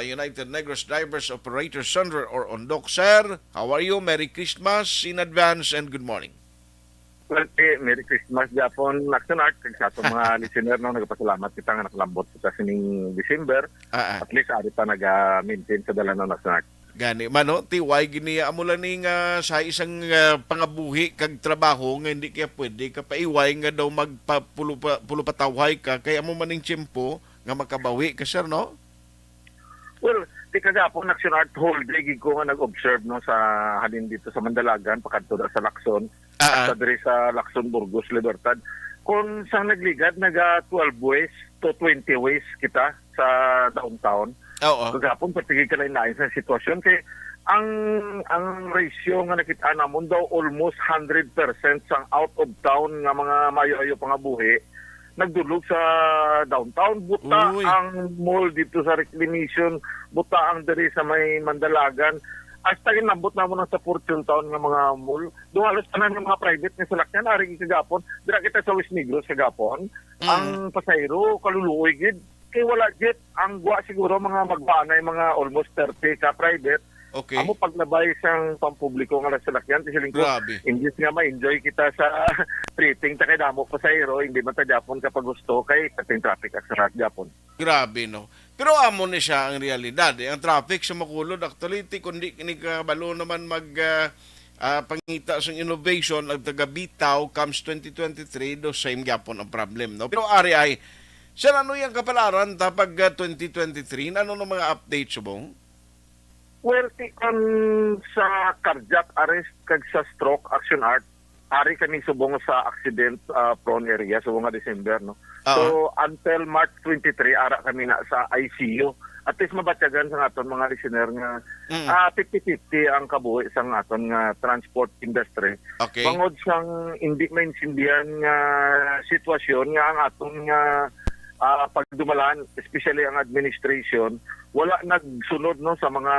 S1: United Negros Drivers Operator Center or ONDOC. Sir, how are you? Merry Christmas in advance and good morning.
S12: Well, Merry Christmas, Japon. Action Art, sa itong mga listener, no, nagpasalamat kita nga nakalambot sa sining December. At least, ari pa nag-maintain sa dala ng Action Art.
S1: Gani, mano, tiway, giniya mo lang ni nga sa isang pangabuhi kag trabaho nga hindi kaya pwede ka paiway nga daw magpulupatawhay ka kaya mo maning tiyempo nga makabawi ka, sir, no?
S12: Well, di kagapon Action Art whole day ko nga nag-observe no sa halin dito sa Mandalagan pakadto sa Lacson at sa diri sa Lacson Burgos Libertad kung sang nagligad naga 12 ways to 20 ways kita sa downtown. Kagapon patigil ka lain sa sitwasyon kay ang ratio nga nakita namon daw almost 100% sang out of town nga mga mayo-ayo pangabuhi nagdulog sa downtown. Buta ang mall dito sa Reclamation, buta ang diri sa may Mandalagan. Hasta ginabot na mo sa Fortune Town nga mga mall. Duhalos tanan ng mga private nga salakyan ari kagapon. Dira kita sa West Negros kagapon. Ang pasahero kaluluoy gid kay wala jet ang gwa siguro mga magbanay mga almost 30 ka private.
S1: Okay.
S12: Amo paglabay sang pampubliko nga salakyan siling ko. Imbis nga ma-enjoy kita sa treating ta kay damo pasahero, hindi man ta Japon kapag gusto kay pating traffic accident Japon.
S1: Grabe, no. Pero amo ni siya ang realidad. Ang traffic sa makulod actually kundi ni kabalo naman mag pangita sa innovation ang taga-bitaw comes 2023 do same Japon ang problem, no. Pero ari ay sir, ano yung kapalaran tapag 2023? Ano ng mga updates subong?
S12: Well, tikon sa cardiac arrest kag sa stroke Action Art, ari kami subong sa accident prone area subong nga December, no. So until March 23 ara kami na sa ICU. At least mabatyagan sa aton mga listener nga 50-50 ang kabuhi sa aton nga transport industry.
S1: Okay.
S12: Bangod sang hindi maintindihan nga sitwasyon nga ang aton nga pagdumalaan, especially ang administration, wala nagsunod no sa mga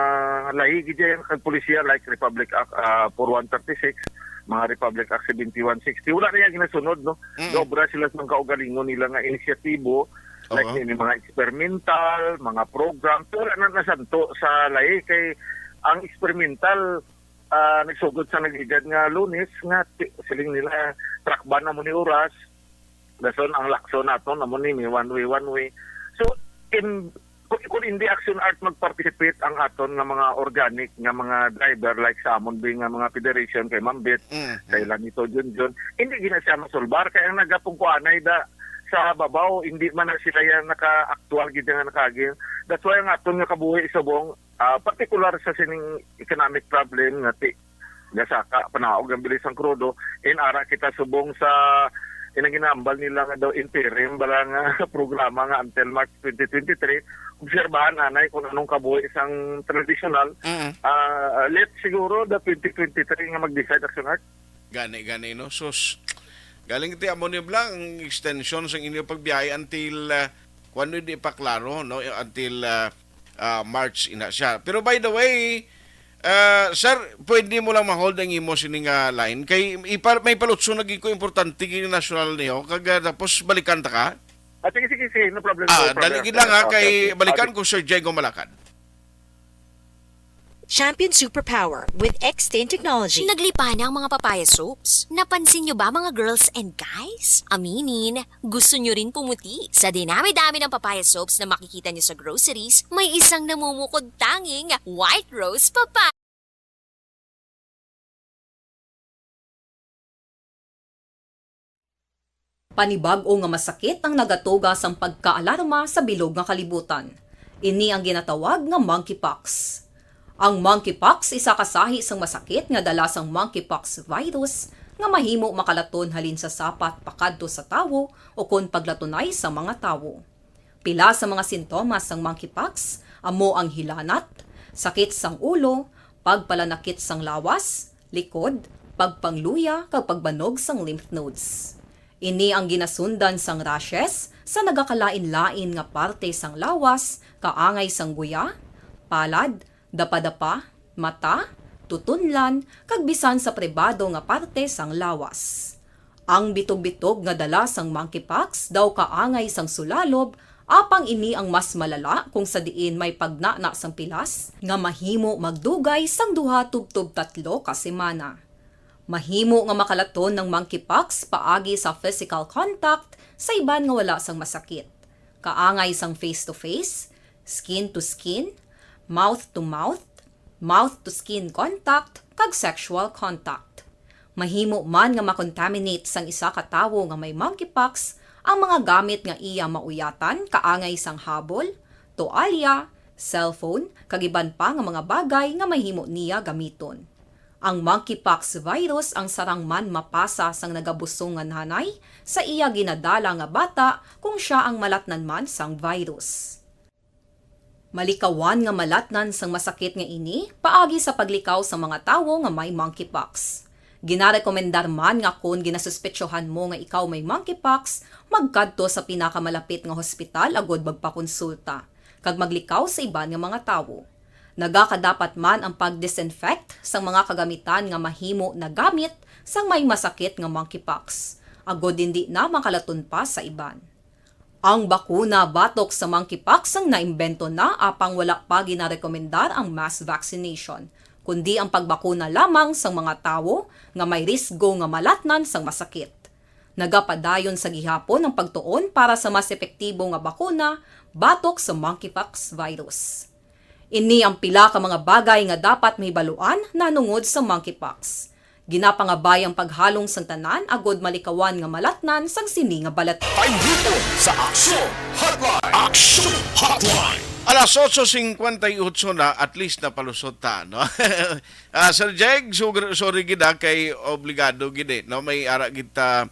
S12: lahigi diyan kag pulisya like Republic Act 4136, mga Republic Act 7160. Wala na yan ginasunod no. Dobra sila sa kaugalingon nila nga inisyatibo like may mga experimental, mga program, wala na nasanto sa lahi kay ang experimental nagsugod sa nag-edad nga Lunes nga siling nila trakban na mo ni oras. Dason ang lakso nato namo ni one way. So kung hindi action art mag-participate ang aton nga mga organic nga mga driver like sa amon nga mga federation kay Mambit, kay Lanito Junjun, hindi gina siya masolbar kay ang nagapong kuanay da sa babaw hindi man na sila yan naka-actual gid nga nakagin. That's why ang aton nga kabuhi isubong particular sa sining economic problem nga gasaka panaog ang bilis ang krudo ara kita subong sa ginambal nila nga daw interim bala nga programa nga until March 2023 obserbahan anay kung anong kabuhi isang traditional let siguro the 2023 nga mag-decide action art
S1: gani no sus galing iti amo ni Blang ang extension sa inyo pagbiyahe until kuno di pa klaro no until March ina siya. Pero by the way, sir, pwede mo lang ma-hold ang imo sining line kay may palutso naging ko importante king national niyo kag tapos balikan ta ka.
S12: Sige, no problem.
S1: Daligid lang kay balikan ko Sir Diego Malakad.
S13: Champion Superpower with X10 technology.
S14: Naglipa na ang mga papaya soaps. Napansin nyo ba mga girls and guys? Aminin, gusto nyo rin pumuti. Sa dinami-dami ng papaya soaps na makikita nyo sa groceries, may isang namumukod tanging White Rose Papaya.
S9: Panibag-o nga masakit ang nagatugas ang pagkaalarma sa bilog nga kalibutan. Ini ang ginatawag nga monkeypox. Ang monkeypox isa kasahi sang masakit nga dala sang monkeypox virus nga mahimo makalaton halin sa sapat pakadto sa tawo o kon paglatunay sa mga tawo. Pila sa mga sintomas sang monkeypox amo ang hilanat, sakit sang ulo, pagpalanakit sang lawas, likod, pagpangluya kag pagbanog sang lymph nodes. Ini ang ginasundan sang rashes sa nagakalain-lain nga parte sang lawas, kaangay sang guya, palad, dapa-dapa, mata, tutunlan, kag bisan sa pribado nga parte sang lawas. Ang bitog-bitog nga dala sang monkeypox daw kaangay sang sulalob, apang ini ang mas malala kung sa diin may pagnana sang pilas nga mahimo magdugay sang 2 tubtob 3 ka semana. Mahimo nga makalaton ng monkeypox paagi sa physical contact sa iban nga wala sang masakit. Kaangay sang face-to-face, skin-to-skin, mouth-to-mouth, mouth-to-skin contact, kag sexual contact. Mahimo man nga makontaminate sang isa ka tawo nga may monkeypox ang mga gamit nga iya mauyatan kaangay sang habol, toalya, cellphone, kag iban pa nga mga bagay nga mahimo niya gamiton. Ang monkeypox virus ang sarang man mapasa sang nagabusong nga nanay sa iya ginadala nga bata kung siya ang malatnan man sang virus. Malikawan nga malatnan sang masakit nga ini paagi sa paglikaw sa mga tawo nga may monkeypox. Ginarekomendar man nga kung ginasuspetsyohan mo nga ikaw may monkeypox, magkadto sa pinakamalapit nga hospital agod magpakonsulta, kag maglikaw sa iban nga mga tawo. Nagakadapat man ang pag-disinfect sa mga kagamitan nga mahimo na gamit sang may masakit nga monkeypox, agod hindi na makalaton pa sa iban. Ang bakuna batok sa monkeypox ang naimbento na apang wala pa ginarekomendar ang mass vaccination, kundi ang pagbakuna lamang sa mga tawo nga may risgo nga malatnan sang masakit. Nagapadayon sa gihapon ang pagtuon para sa mas epektibo nga bakuna batok sa monkeypox virus. Ini ang pila ka mga bagay nga dapat mahibaluan nanungod sa monkeypox. Ginapangabay ang paghalong sang tanan agod malikawan nga malatnan sang sini nga balat.
S2: Ay dito sa Action Hotline. Action Hotline.
S1: Alas 8:58 na, at least na palusot ta, no? Sir Jeg, sorry gida kay obligado gid no? May ara kita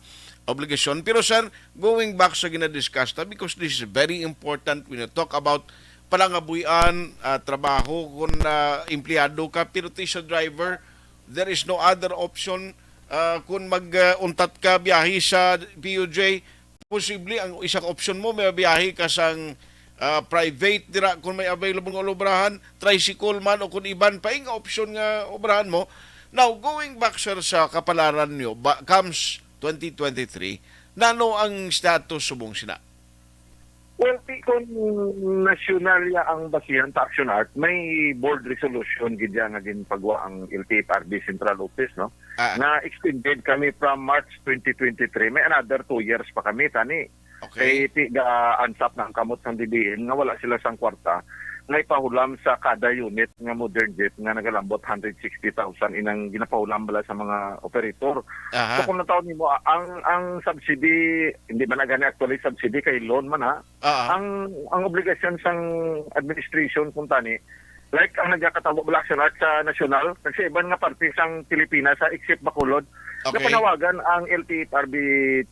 S1: obligasyon. Pero sir, going back sa gina-discuss ta, because this is very important when you talk about palangabuyan, trabaho, kung empleyado ka, pero sa driver, there is no other option. Kung mag-untat ka, biyahe sa PUJ, posible ang isang option mo may biyahe ka sang private dira kung may available nga obrahan, tricycle man o kung iban pa nga option nga obrahan mo. Now, going back sir sa kapalaran nyo, comes 2023, nano ang status subong sina?
S12: Well, kung nasyonal ya ang basihan sa Action Art, may board resolution gid nga ginpagawa ang LTFRB Central Office, no? Na extended kami from March 2023. May another 2 years pa kami tani.
S1: Okay.
S12: Kay tiga ansap ng kamot ng DBN nga wala sila sang kwarta nga ipahulam sa kada unit nga modern jet nga nagalambot 160,000 inang ginapahulam bala sa mga operator. So kung nataon nimo ang subsidy hindi man na gani actually subsidy kay loan man ha. Ang obligasyon sang administration kung tani like ang nagkatabo bala Action Art sa national kasi iban nga parte sang Pilipinas sa except Bacolod.
S1: Okay.
S12: Napanawagan ang LTFRB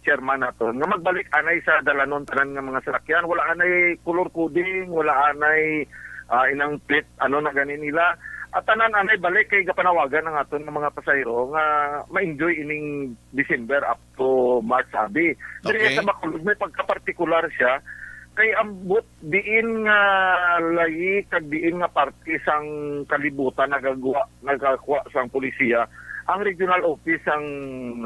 S12: chairman nato nga magbalik anay sa dalanon tanan nga mga sasakyan, wala anay color coding, wala anay inang plate na ganin nila at tanan anay balik kay gapanawagan ang aton nga mga pasahero nga ma-enjoy ining December up to March abi. Diri sa Bacolod may pagka-particular siya kay ambot diin nga layi kag diin nga parte sang kalibutan nagakuha sang polisiya ang regional office ang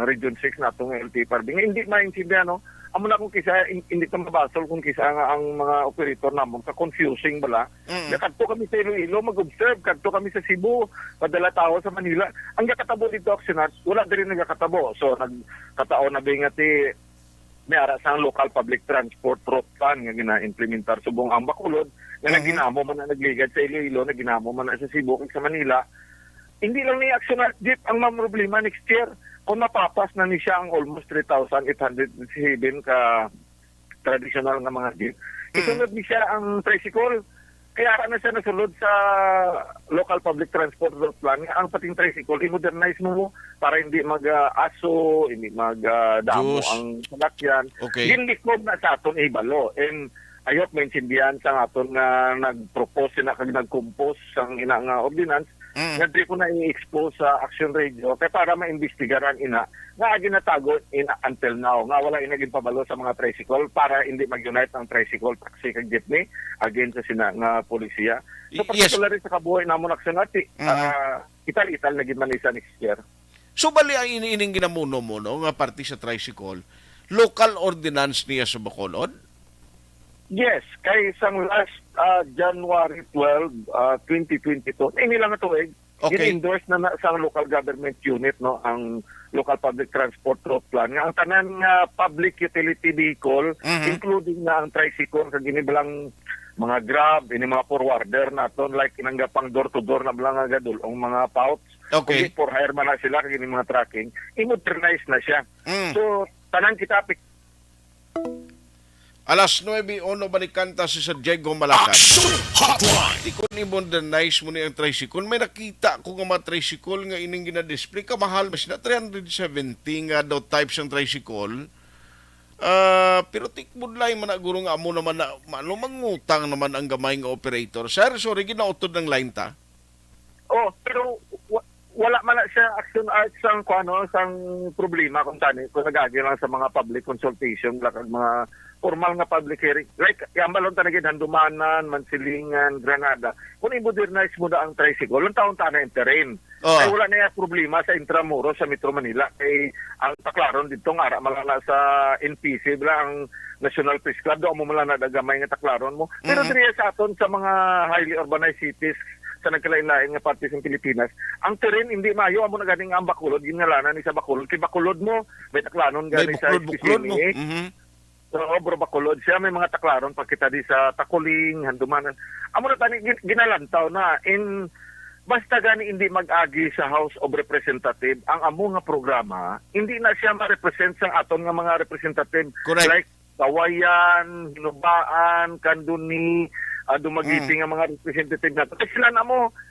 S12: Region 6 nato nga LTFRB nga hindi maintindihan no. Amo na kung kisa hindi ta mabasol kung kisa nga ang mga operator namon ka confusing bala. Kadto kami sa Iloilo mag-observe, kadto kami sa Cebu, padala tao sa Manila. Ang gakatabo dito Action Art, wala diri nagakatabo. So nagkataon na bingati may ara sa local public transport route plan nga gina-implementar subong ang Bacolod nga naginamo man na nagligad sa Iloilo, naginamo man na sa Cebu kag sa Manila. Hindi lang ni Action Art jeep ang problema next year. Kung mapapas na ni siya ang almost 3,807 ka traditional nga mga jeep, isunod ni siya ang tricycle. Kaya na siya nasulod sa local public transport route plan. Ang pating tricycle, i-modernize mo para hindi mag-aso, hindi mag-damo ang salakyan.
S1: Okay.
S12: Ginlikom na sa aton ibalo. And ayot maintindihan sa aton nga nag-propose na kag nag-compose sang ina nga ordinance nga di ko na i-expose sa Action Radio kaya para maimbestigaran ina nga ginatago ina until now nga wala inaging pabalo sa mga tricycle para hindi mag-unite ang tricycle, taxi kag jeepney against sa sina nga polisiya. So particularly sa kabuhay namon Action Art, ital na gid man isa next year.
S1: So bali ang iniining ginamuno mo no nga parte sa tricycle, local ordinance niya sa Bacolod?
S12: Yes, kay isang last January 12, 2022, nilang ito in-endorse na sa local government unit no ang local public transport route plan nga ang tanan nga public utility vehicle including na ang tricycle kag ginibalang mga Grab, ini mga forwarder naton like inanggapang door to door na blang gadul ang mga pouch.
S1: Okay.
S12: Kung for hire man na sila kag mga tracking, i-modernize na siya. So tanan kita
S1: Alas 9:01 balikanta si Sir Diego Malacan.
S2: Action Hotline!
S1: Di ko ni modernize mo ni ang tricycle. May nakita ko nga mga tricycle nga ining gina-display. Kamahal mas na 370 nga daw types ng tricycle. Pero tikbudlay man na guro nga amo naman na mangutang naman ang gamay nga operator. Sir, sorry, ginautod ng line ta.
S12: Oh, pero wala man na siya Action Art sang sang problema kung tani kung nagagi lang sa mga public consultation lakag mga formal nga public hearing like yamalon tanagin Handumanan, Mansilingan, Granada kung i-modernize mo na ang tricycle ang taon na yung terrain ay wala na yung problema sa Intramuros sa Metro Manila kay ang taklaron dito nga ara malala sa NPC ang National Peace Club do mo malana dagamay nga taklaron mo pero diri sa aton sa mga highly urbanized cities sa nagkalain-lain nga parte sa Pilipinas, ang terrain hindi maayo amo na ganing ang Bacolod, ginngalanan ni sa Bacolod. Kay Bacolod mo, may taklanon gani sa
S1: Buklod mo.
S12: So, bro Bacolod siya may mga taklaron pag kita di sa Takuling, Handumanan. Amo na tani ginalantaw na in basta gani hindi mag-agi sa House of Representatives ang amo nga programa, hindi na siya ma-represent sa aton nga mga representative.
S1: Correct.
S12: Like Kawayan, Hinubaan, Kanduni, dumagiting ang mga representative nato.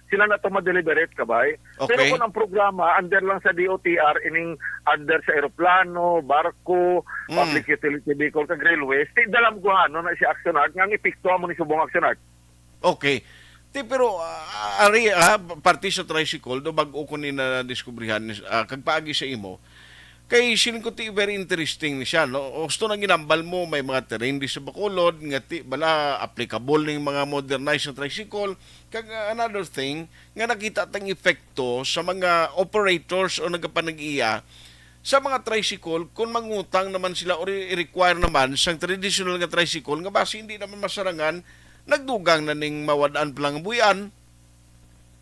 S12: Sila na to ma-deliberate kabay.
S1: Okay.
S12: Pero kung ang programa under lang sa DOTR ining under sa eroplano, barko, public utility vehicle kag railways, dalam ko na si Action Art nga ipikto mo ni subong Action Art.
S1: Okay. Pero party sa tricycle do bag-o ko ni na diskubrihan kag paagi sa imo. Kay siling ko ti very interesting ni siya, no? Gusto na ginambal mo, may mga terrain di sa Bacolod, nga ti bala applicable ning mga modernized na tricycle. Kag another thing, nga nakita tang epekto sa mga operators o nagapanag-iya sa mga tricycle kung mangutang naman sila o i-require naman sa traditional nga tricycle nga base hindi naman masarangan, nagdugang na ning mawadaan palang buyan.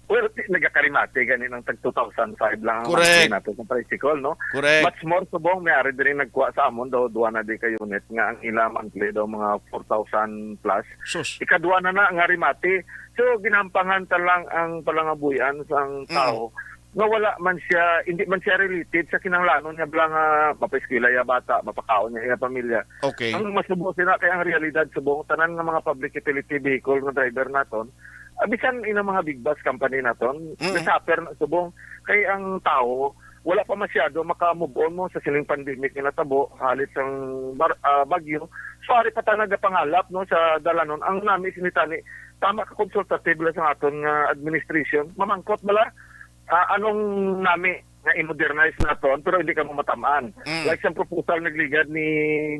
S12: Well, nagakarimate ganin ng tag 2005 lang ang
S1: Correct.
S12: natin sa tricycle, no?
S1: Correct.
S12: Much more subong, may ari din nagkuha sa amon daw, duwa na di ka unit nga ang ila monthly daw mga 4,000 plus.
S1: Sus.
S12: Ikaduwa na ang arimate. So, ginampangan ta lang ang palangabuyan sa ang tao. Nga wala man siya, hindi man siya related sa kinanglanon niya blang mapeskwela ya bata, mapakaon niya yung pamilya.
S1: Okay.
S12: Ang masubo sila kaya ang realidad subong tanan nga mga public utility vehicle nga driver naton, bisan ina mga big bus company naton, nasuffer na subong kay ang tao wala pa masyado maka-move on mo sa siling pandemic nga natabo halit sang bagyo. Sorry pa ta nagapangalap no sa dalanon ang nami sinitani tama ka consultative la sa aton nga administration mamangkot bala anong nami nga i-modernize naton pero hindi ka mo matamaan. Like sa proposal nagligad ni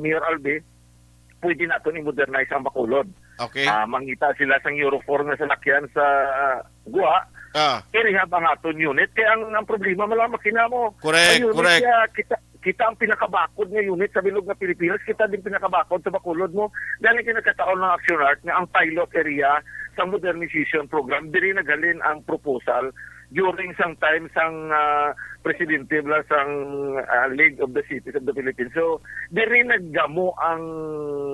S12: Mayor Albi, pwede naton i-modernize ang Bacolod.
S1: Okay.
S12: Mangita sila sang Euro 4 nga salakyan sa Gua. I-rehab ang aton unit. Kaya ang problema malang makina mo.
S1: Correct,
S12: ang unit
S1: correct.
S12: Kita ang pinakabakod nga unit sa bilog ng Pilipinas. Kita din pinakabakod sa Bacolod mo. Dahil kinagkataon ng Action Art nga ang pilot area sa modernization program, diri nagalin ang proposal during sang time sang presidente bla sang League of the Cities of the Philippines. So, diri naggamo ang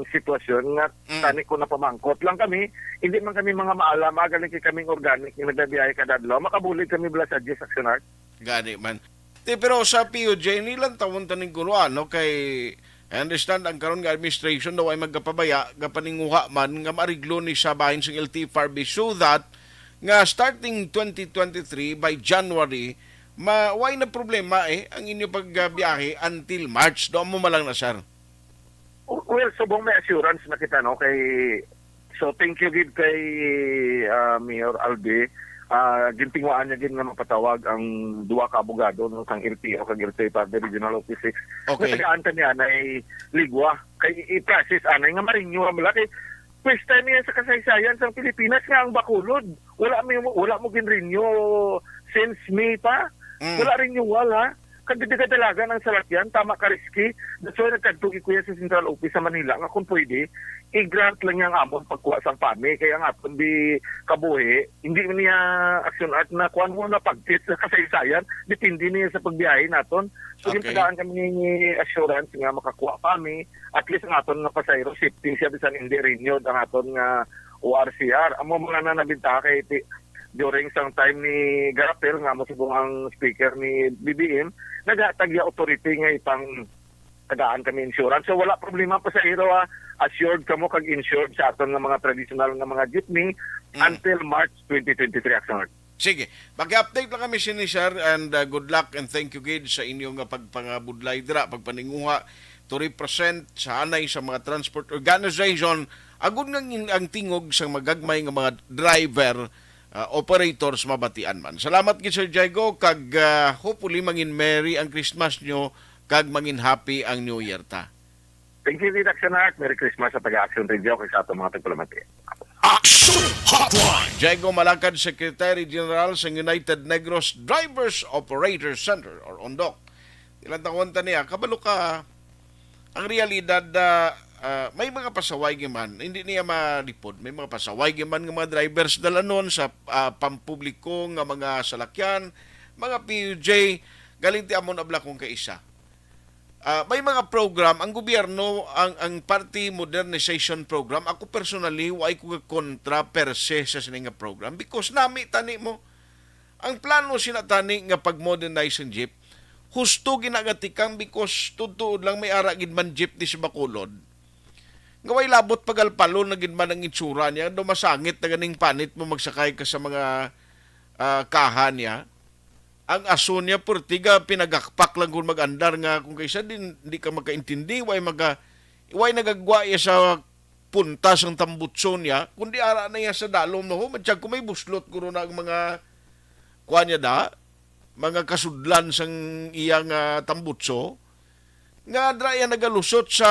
S12: sitwasyon nga tani ko na pamangkot lang kami, hindi man kami mga maalam, magaling kaming organic nga nagdabiyahe kada adlaw, makabulig kami bla sa Jess Action Art.
S1: Gani man. Pero sa POJ, nilang tawon taning kuruan, no? Kay I understand ang karon nga administration daw ay magkapabaya, gapaninguha man nga mariglo ni sa bahin sa LTFRB so that nga starting 2023 by January, maway na problema ang inyo pagbiyahe until March. Doon mo malang na, sir.
S12: Well, subong may assurance na kita, no? So, thank you gid kay Mayor Albi. Gintingwaan niya gid nga mapatawag ang duwa ka abogado no kang LTO kag LTFRB Regional Office 6.
S1: Okay.
S12: Nagaantan niya na ligwa kay i-process anay nga ma-renew ang malaki. First time yan sa kasaysayan sa Pilipinas nga ang Bacolod. Wala mo gin-renew since May pa. Wala renewal ha. Kadalaga ng salakyan, tama ka risky. That's why nagkagtugi ko yan sa Central Office sa Manila nga kung pwede, i-grant lang niyang amon pagkuha sa PAMI. Kaya nga, kung di kabuhi, hindi niya Action Art na kuhan mo na pag-tit sa kasaysayan, depende niya sa pagbiyahe naton. So, yung tagaan kami ni assurance nga makakuha PAMI, at least ang aton nga pasayro, safety siya bisan hindi renewed ang aton nga ORCR. Amo mga na nabinta kay during sang time ni Garapel nga masubong ang speaker ni BBM, nagatagya authority nga ipang tagaan kami insurance. So wala problema pa sa iro, assured kamo kag insured sa aton nga mga traditional nga mga jeepney until March 2023 Action Art.
S1: Sige, pag-update lang kami sini sir and good luck and thank you gid sa inyong pagpangabudlay dira, pagpaninguha to represent sa anay sa mga transport organization agud nga ang tingog sa magagmay nga mga driver operators mabatian man. Salamat gid Sir Jaigo kag hopefully mangin merry ang Christmas nyo kag mangin happy ang New Year ta.
S12: Thank you, Action Art. Merry Christmas sa taga-Action Radio kay sa atong mga tagpalamati.
S2: Action Hotline!
S1: Jaigo Malakad, Secretary General sa United Negros Drivers Operator Center or ONDOC. Ilang taon ta niya, kabalo ka ang realidad may mga pasaway man, hindi niya malipod. May mga pasaway man ng mga drivers dalanon sa pampubliko nga mga salakyan, mga PUJ, galing ti amon abla kong kaisa. May mga program, ang gobyerno, ang Party Modernization Program, ako personally, why ko kontra per se sa sininga program because nami tani mo, ang plano sinatani nga pag-modernize ang jeep, husto ginagatikang because tutuod lang may aragid man jeep di sa Bacolod. Ngaway labot pagalpalo na gid man ang itsura niya, do masangit na ganing panit mo magsakay ka sa mga kahan niya. Ang aso niya purtiga pinagakpak lang kung mag-andar nga kung kaysa din hindi ka magkaintindi, way nagagwa iya sa puntas ang tambutso niya, kundi ara na iya sa dalom no, madyag kung may buslot guro na ang mga kuha niya da, mga kasudlan sang iyang tambutso, nga draya nagalusot sa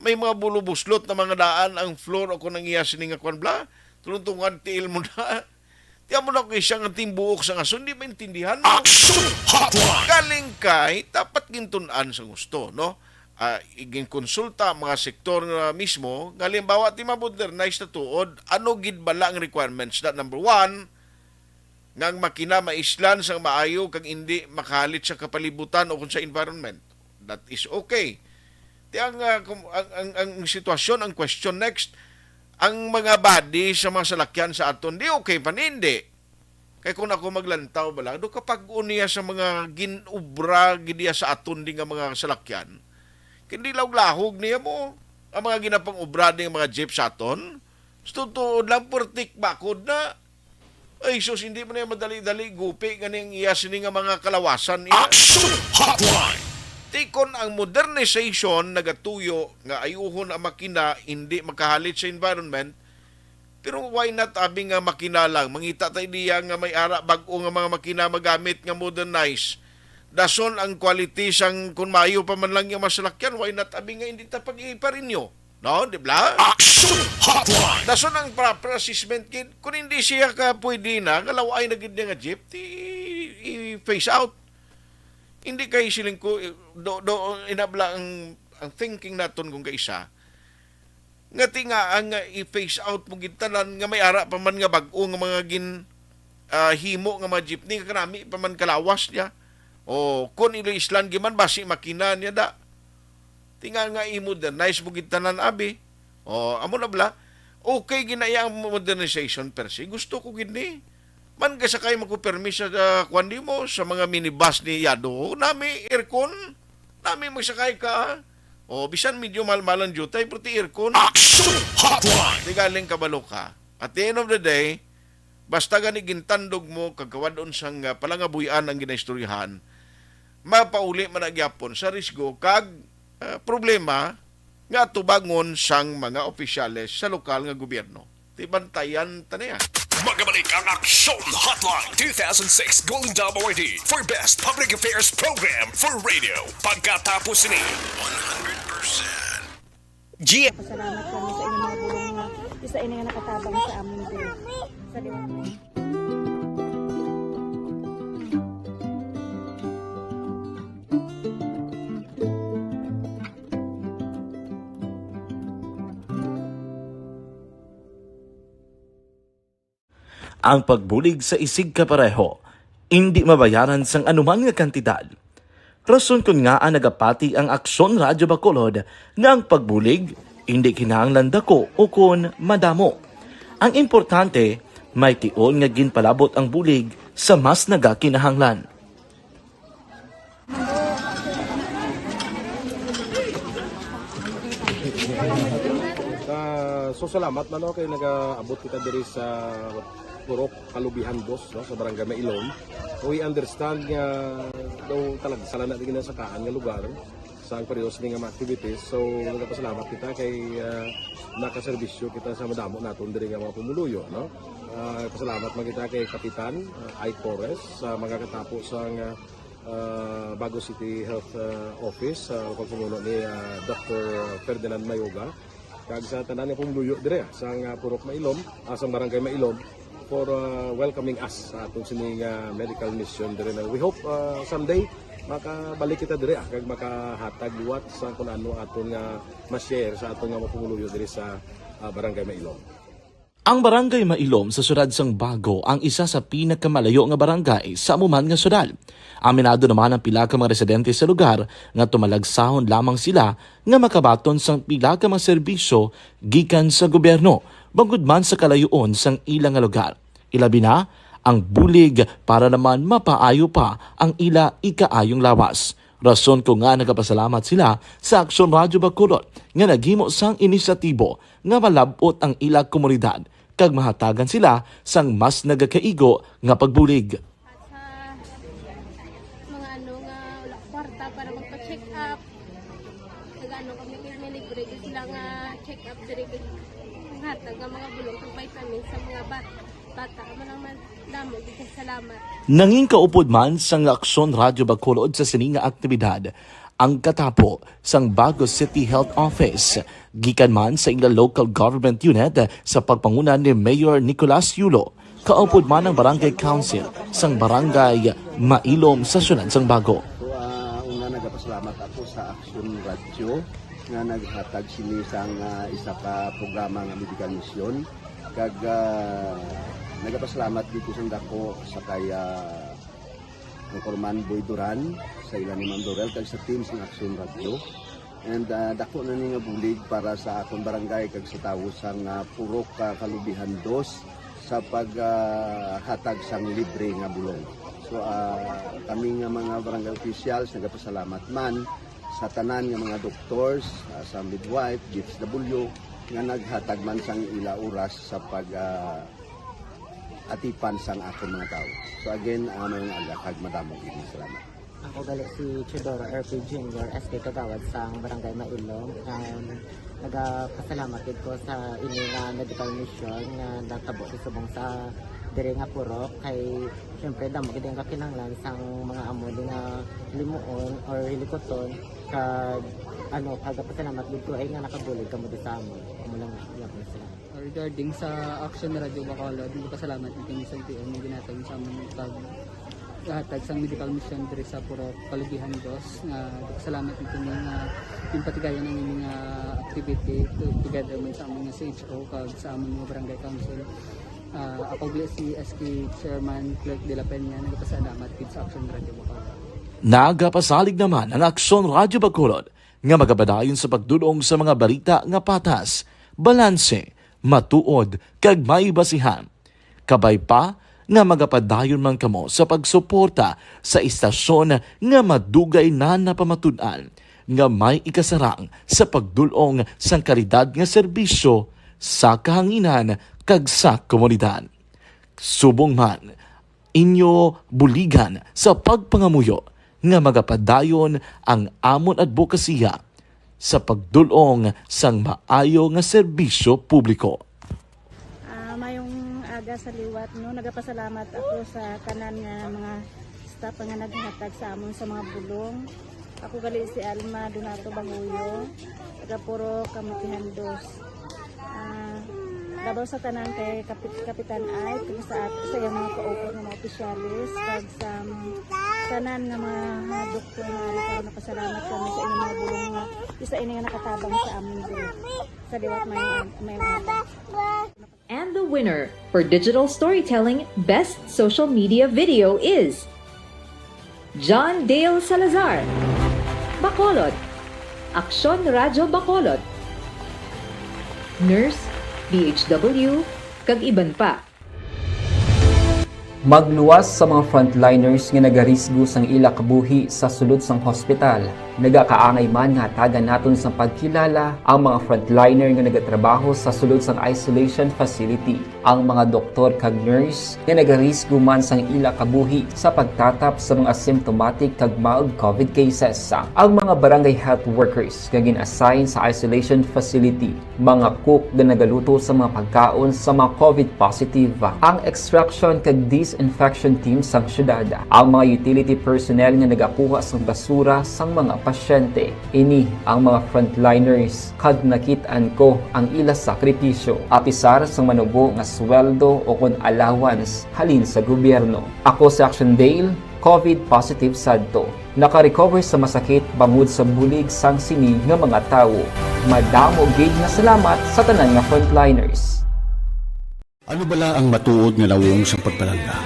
S1: may mga bulubuslot na mga daan ang floor o kung nang iya sininga kwan bla, tuluntungan tiil mo na. Tiyan mo na kung isang timbuok sa ngaso, hindi maintindihan mo.
S2: Action Hotline!
S1: Galing kay, dapat gintunan sa gusto, no? Iging konsulta mga sektor na mismo, ngalimbawa ti ma-modernize na tuod, ano gid bala ang requirements? That number 1, ngang makina maislan sang maayo kang hindi makahalit sa kapalibutan o kung sa environment. That is okay. Ang sitwasyon, ang question next, ang mga body sa mga salakyan sa aton, di okay pa hindi. Kaya kung ako maglantaw bala, do kapag uniya sa mga ginubra gidiya sa aton di nga mga salakyan, hindi lahog niya mo ang mga ginapang ubra ng mga jeep sa aton. Tutuod lang portik bakod na. Ay, sus, hindi mo na yung madali-dali gupi ganing iyasin nga mga kalawasan.
S2: Action Hotline!
S1: Tikon ang modernization nagatuyo nga ayuhon ang makina hindi makahalit sa environment, pero why not abing nga makina lang mangita tayo diya nga may ara bag-o nga mga makina magamit nga modernize, dason ang quality sang kung maayo pa man lang yung masalakyan, why not abing nga hindi ta pag-iparin nyo, no, di ba?
S2: Action Hotline!
S1: Dason ang proper assessment kid, kung hindi siya ka pwede na kalaway na gid nga jeep i-face out. Hindi kay siling ko inabla ang thinking naton kung kaisa nga tinga ang i-face out mo gintanan nga may ara pa man nga bag-o nga mga himo nga mga jeepney kanami pa man kalawas niya o kun ilo islan giman basi makina niya da tinga nga i-modernize mo gintanan abi o amo na bla okay ginaya ang modernization per se, gusto ko gini man kasakay magkupermis sa kwandi mo sa mga minibus ni Yado, nami aircon, nami magsakay ka. O bisan medyo malmalan jutay, pati aircon.
S2: Action Hotline!
S1: Di galing kabalo ka. At the end of the day, basta gani gintandog mo, kagawadon sang palangabuyan ang ginaistoryahan, mapauli managyapon sa risgo kag problema nga tubangon sang mga opisyales sa lokal nga gobyerno. Tibantayan taniya.
S2: Magabalik ang Action Hotline 2006 Golden Dome Awardee for Best Public Affairs Program for Radio. Pagkatapos ni 100%.
S15: Pasalamat kami sa inyong mga bulong nga isa inyo nga nakatabang sa amin din. Sa
S6: Ang pagbulig sa isig kapareho, hindi mabayaran sang anuman nga kantidad. Rason kun nga ang nagapati ang Aksyon Radyo Bacolod nga ang pagbulig, hindi kinahanglan dako o kun madamo. Ang importante, may tion nga ginpalabot ang bulig sa mas nagakinahanglan.
S16: So salamat man kay nagaabot kita diri sa Purok Kalubihan Boss, no, sa Barangay Mailom. We understand nga daw talaga sala na din sa kaan nga lugar sa periodos ning mga activities. So nagapasalamat kita kay nakaserbisyo kita sa madamo naton diri nga mga pumuluyo, no. Pasalamat man kita kay Kapitan I. Torres sa mga katapos sang Bago City Health Office sa pagpumuno ni Dr. Ferdinand Mayoga kag sa tanan nga pumuluyo dire sa Purok Mailom, sa Barangay Mailom for welcoming us sa atong sining medical mission dire. We hope someday makabalik kita dire kag makahatag liwat sa kun ano aton nga ma-share sa aton nga mapumuluyo dire sa Barangay Mailom.
S6: Ang Barangay Mailom sa syudad sang Bago ang isa sa pinakamalayo nga barangay sa amuman nga syudad. Aminado naman ang pila ka mga residente sa lugar nga tumalagsahon lamang sila nga makabaton sang pila ka mga serbisyo gikan sa gobyerno bangod man sa kalayoon sang ilang nga lugar. Ilabi na ang bulig para naman mapaayo pa ang ila ikaayong lawas. Rason ko nga nagapasalamat sila sa Aksyon Radyo Bacolod nga naghimo sang inisyatibo nga malabot ang ila komunidad kag mahatagan sila sang mas nagakaigo nga pagbulig.
S5: Mga ano nga wala kwarta para magpa-check up. Nagano kami libre sila nga check up dire hatag nga mga bulong ng vitamins sa mga bata bata. Manang damo, di salamat.
S6: Nanging kaupod man sang Aksyon Radyo Bacolod sa sininga aktibidad ang katapo sang Bagos City Health Office. Gikan man sa ila local government unit sa pagpanguna ni Mayor Nicolas Yulo. Kaupod man ang Barangay Council sang Barangay Mailom sa syudad sang Bago.
S17: So, una nagapasalamat ako sa Aksyon Radio nga naghatag sini sang isa ka programa nga medical mission. Kag nagapasalamat dito sa dako sa kaya ang Corman Boy Duran sa ilan ni Ma'am Dorel kag sa team sa Aksyon Radio. And dako na ni nga bulig para sa akong barangay kag sa tawo sang Purok Kalubihan 2 sa paghatag sang libre nga bulong. So kami nga mga barangay officials nagapasalamat man sa tanan nga mga doctors, sa midwife, DSW nga naghatag man sang ila oras sa pag atipan sang akong mga tao. So again, may agakag madamo gid salamat.
S18: Ako gali si Chidoro RP Jr. SK Kagawad sa Barangay Mailong. Nagapasalamat ko sa ini nga medical mission nga natabo subong sa diri nga Purok kay syempre damo gid ang kakinahanglan sang mga amuli nga limuon or hilikoton kag pagpasalamat gid ko ay nga nakabulig kamo sa amon. Amo lang gyapon sila.
S19: Regarding sa Aksyon Radio Bacolod, pasalamat natin sa TM nga ginatag sa amon hatag sang medical mission diri sa Purok Kalubihan 2 nga salamat nito nga yung patigayon ng mga activity together man sa among CHO kag sa among mga barangay council. Ako si SK Chairman Clerk de la Peña nagpasalamat kid sa Aksyon Radio Bacolod.
S6: Nagapasalig naman ang Aksyon Radyo Bacolod nga magabadayon sa pagdulong sa mga balita nga patas, balanse, matuod kag may basihan. Kabay pa nga magapadayon man kamo sa pagsuporta sa istasyon nga madugay na napamatud-an nga may ikasarang sa pagdulong sang kalidad nga serbisyo sa kahanginan kag sa komunidad. Subong man inyo buligan sa pagpangamuyo nga magapadayon ang amon advokasya sa pagdulong sang maayo nga serbisyo publiko.
S15: Sa liwat no nagapasalamat ako sa tanan nga mga staff nga naghatag sa amon sa mga bulong. Ako gali si Alma Donato Banguyo, taga Puro Kamutihan 2. Dabaw sa tanan kay Kapitan Ay kung sa iyang mga kaupo ng mga opisyalis kag sa tanan nga mga doktor nga karon napasalamat kami sa inyong mga bulong nga isa ini nga nakatabang sa amin diri sa liwat may
S9: And the winner for Digital Storytelling Best Social Media Video is John Dale Salazar, Bacolod, Aksyon Radyo Bacolod, Nurse, DHW, kag iban pa.
S20: Magluwas sa mga frontliners nga nagarisgo sang ila kabuhi sa sulod sang hospital. Nagakaangay man nga hatagan naton sa pagkilala ang mga frontliner nga nagatrabaho sa sulod sang isolation facility. Ang mga doktor kag nurse nga nagarisgo man sang ila kabuhi sa pagtatap sa mga asymptomatic kag mild COVID cases. Ang mga barangay health workers nga gin-assign sa isolation facility, mga cook nga nagaluto sa mga pagkaon sa mga COVID positive. Ang extraction kag disinfection team sang syudad, ang mga utility personnel nga nagakuha sang basura sang mga pasyente. Ini ang mga frontliners kag nakit-an ko ang ila sakripisyo apisar sang manubo nga sweldo o kun allowance halin sa gobyerno. Ako si Action Dale, COVID positive sadto. Naka-recover sa masakit bangod sa bulig sang sini nga mga tawo. Madamo gid nga salamat sa tanan nga frontliners.
S21: Ano bala ang matuod nga lawong sa pagpalangga?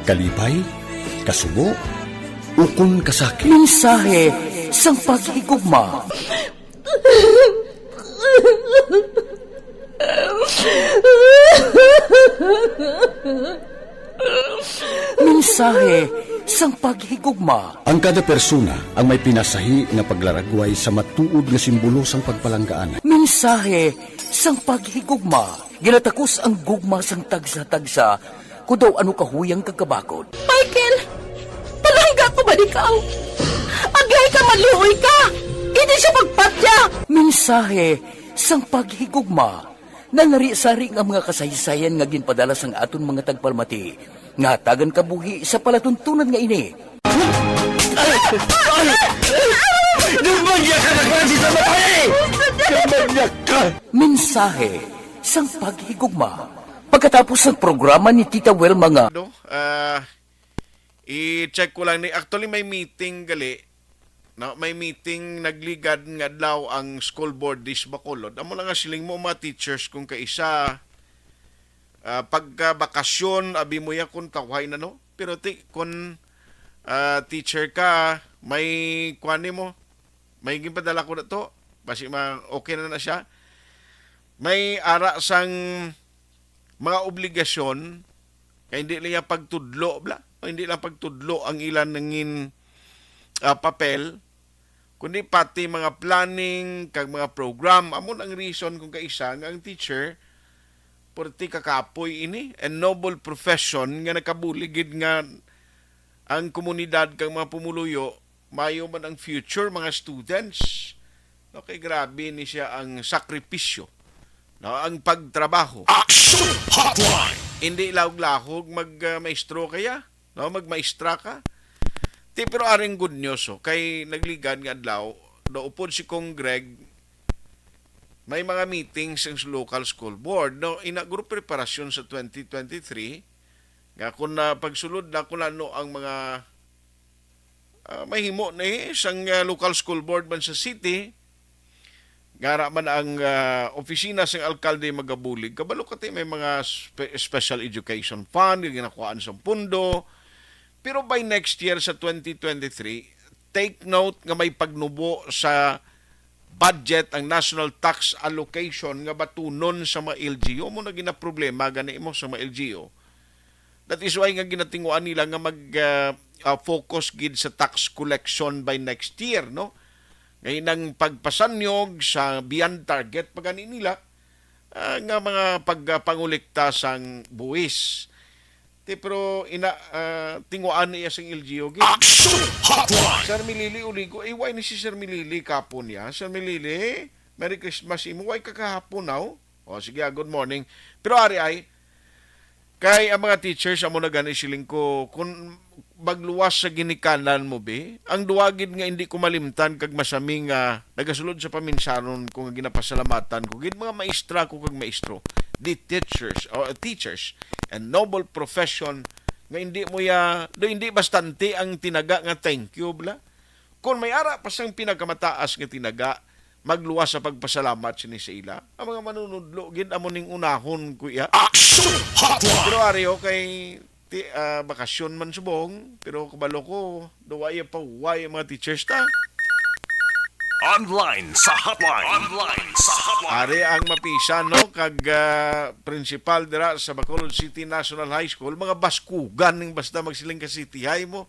S21: Kalipay? Kasubo? Ukon kasakit?
S3: Mensahe sang paghigugma. Mensahe sang paghigugma.
S21: Ang kada persona ang may pinasahi nga paglaragway sa matuod nga simbolo sang pagpalanggaan.
S3: Mensahe sang paghigugma. Ginatakos ang gugma sang tagsa-tagsa kung daw ano kahuyang kagkabakod.
S22: Michael! Palangga ko ba di ka? Agay ka, maluoy ka! Hindi siya magpatya!
S3: Mensahe sang paghigugma. Nangari-sari nga mga kasaysayan nga ginpadala sang aton mga tagpalmati. Nga tagan kabuhi sa palatuntunan nga ini.
S21: Dumagyak ka na klase sa matay! Dumagyak ka!
S3: Mensahe sang paghigugma. Pagkatapos ng programa ni Tita Welma nga.
S1: I-check ko lang ni actually may meeting gali. No, may meeting nagligad nga daw ang school board dis Bacolod. Amo lang nga siling mo mga teachers kung kaisa pagka bakasyon abi mo ya kun tawhay na no. Pero kun teacher ka may kuani mo may ginpadala ko na to basi okay na siya. May ara sang mga obligasyon kaya hindi lang yung pagtudlo bla. Hindi lang pagtudlo ang ilan nangin papel kundi pati mga planning kag mga program amon ang reason kung kaisa nga ang teacher porti kakapoy ini and noble profession nga nakabuligid nga ang komunidad kag mga pumuluyo mayo man ang future mga students. Okay, grabe ni siya ang sakripisyo, no, ang pagtrabaho.
S2: Action Hotline.
S1: Hindi lahog-lahog mag-maestro kaya, no, magmaestra ka. Pero aring good news, kay nagligan nga adlaw, doupod si Kong Greg, may mga meetings sa local school board, no, group preparasyon sa 2023, nga kung na pagsulod na kung ano ang mga mahimo na isang local school board man sa city, gara man ang opisina sa alkalde magabulig, kabalo kati may mga special education fund, ginakuhaan sa pundo. Pero by next year sa 2023, take note nga may pagnubo sa budget ang national tax allocation nga batunon sa mga LGU. Mo na ginaproblema gani mo sa mga LGU. That is why nga ginatinguan nila nga mag-focus gid sa tax collection by next year, no? Ngayon ang pagpasanyog sa beyond target pagani nila nga mga pagpangulikta sang buwis. Pero tinguan niya sa LGU.
S2: Action Hotline!
S1: Sir Milili uligo. Why ni si Sir Milili kapon niya? Sir Milili, Merry Christmas imo. Why kakahapon now? O sige, good morning. Pero ari ay, kay ang mga teachers, amo na gani siling ko, kung magluwas sa ginikanan mo be, ang duwagid nga hindi ko malimtan kag masaming nagasulod sa paminsanon kung ginapasalamatan ko. Gid mga maestra ko kag maestro. The teachers and noble profession nga hindi mo hindi bastante ang tinaga nga thank you bla. Kung may ara pa sang pinakamataas nga tinaga, magluwas sa pagpasalamat sini sa ila. Ang mga manunudlo gid amo ning unahon kuya.
S2: Action Hotline!
S1: Pero ariyo kay bakasyon man subong, pero kabalo ko duway pa way mga teachers ta.
S2: Online sa hotline. Online sa hotline.
S1: Ari ang mapisa no kag principal dira sa Bacolod City National High School, mga baskugan ning basta magsiling ka City High mo.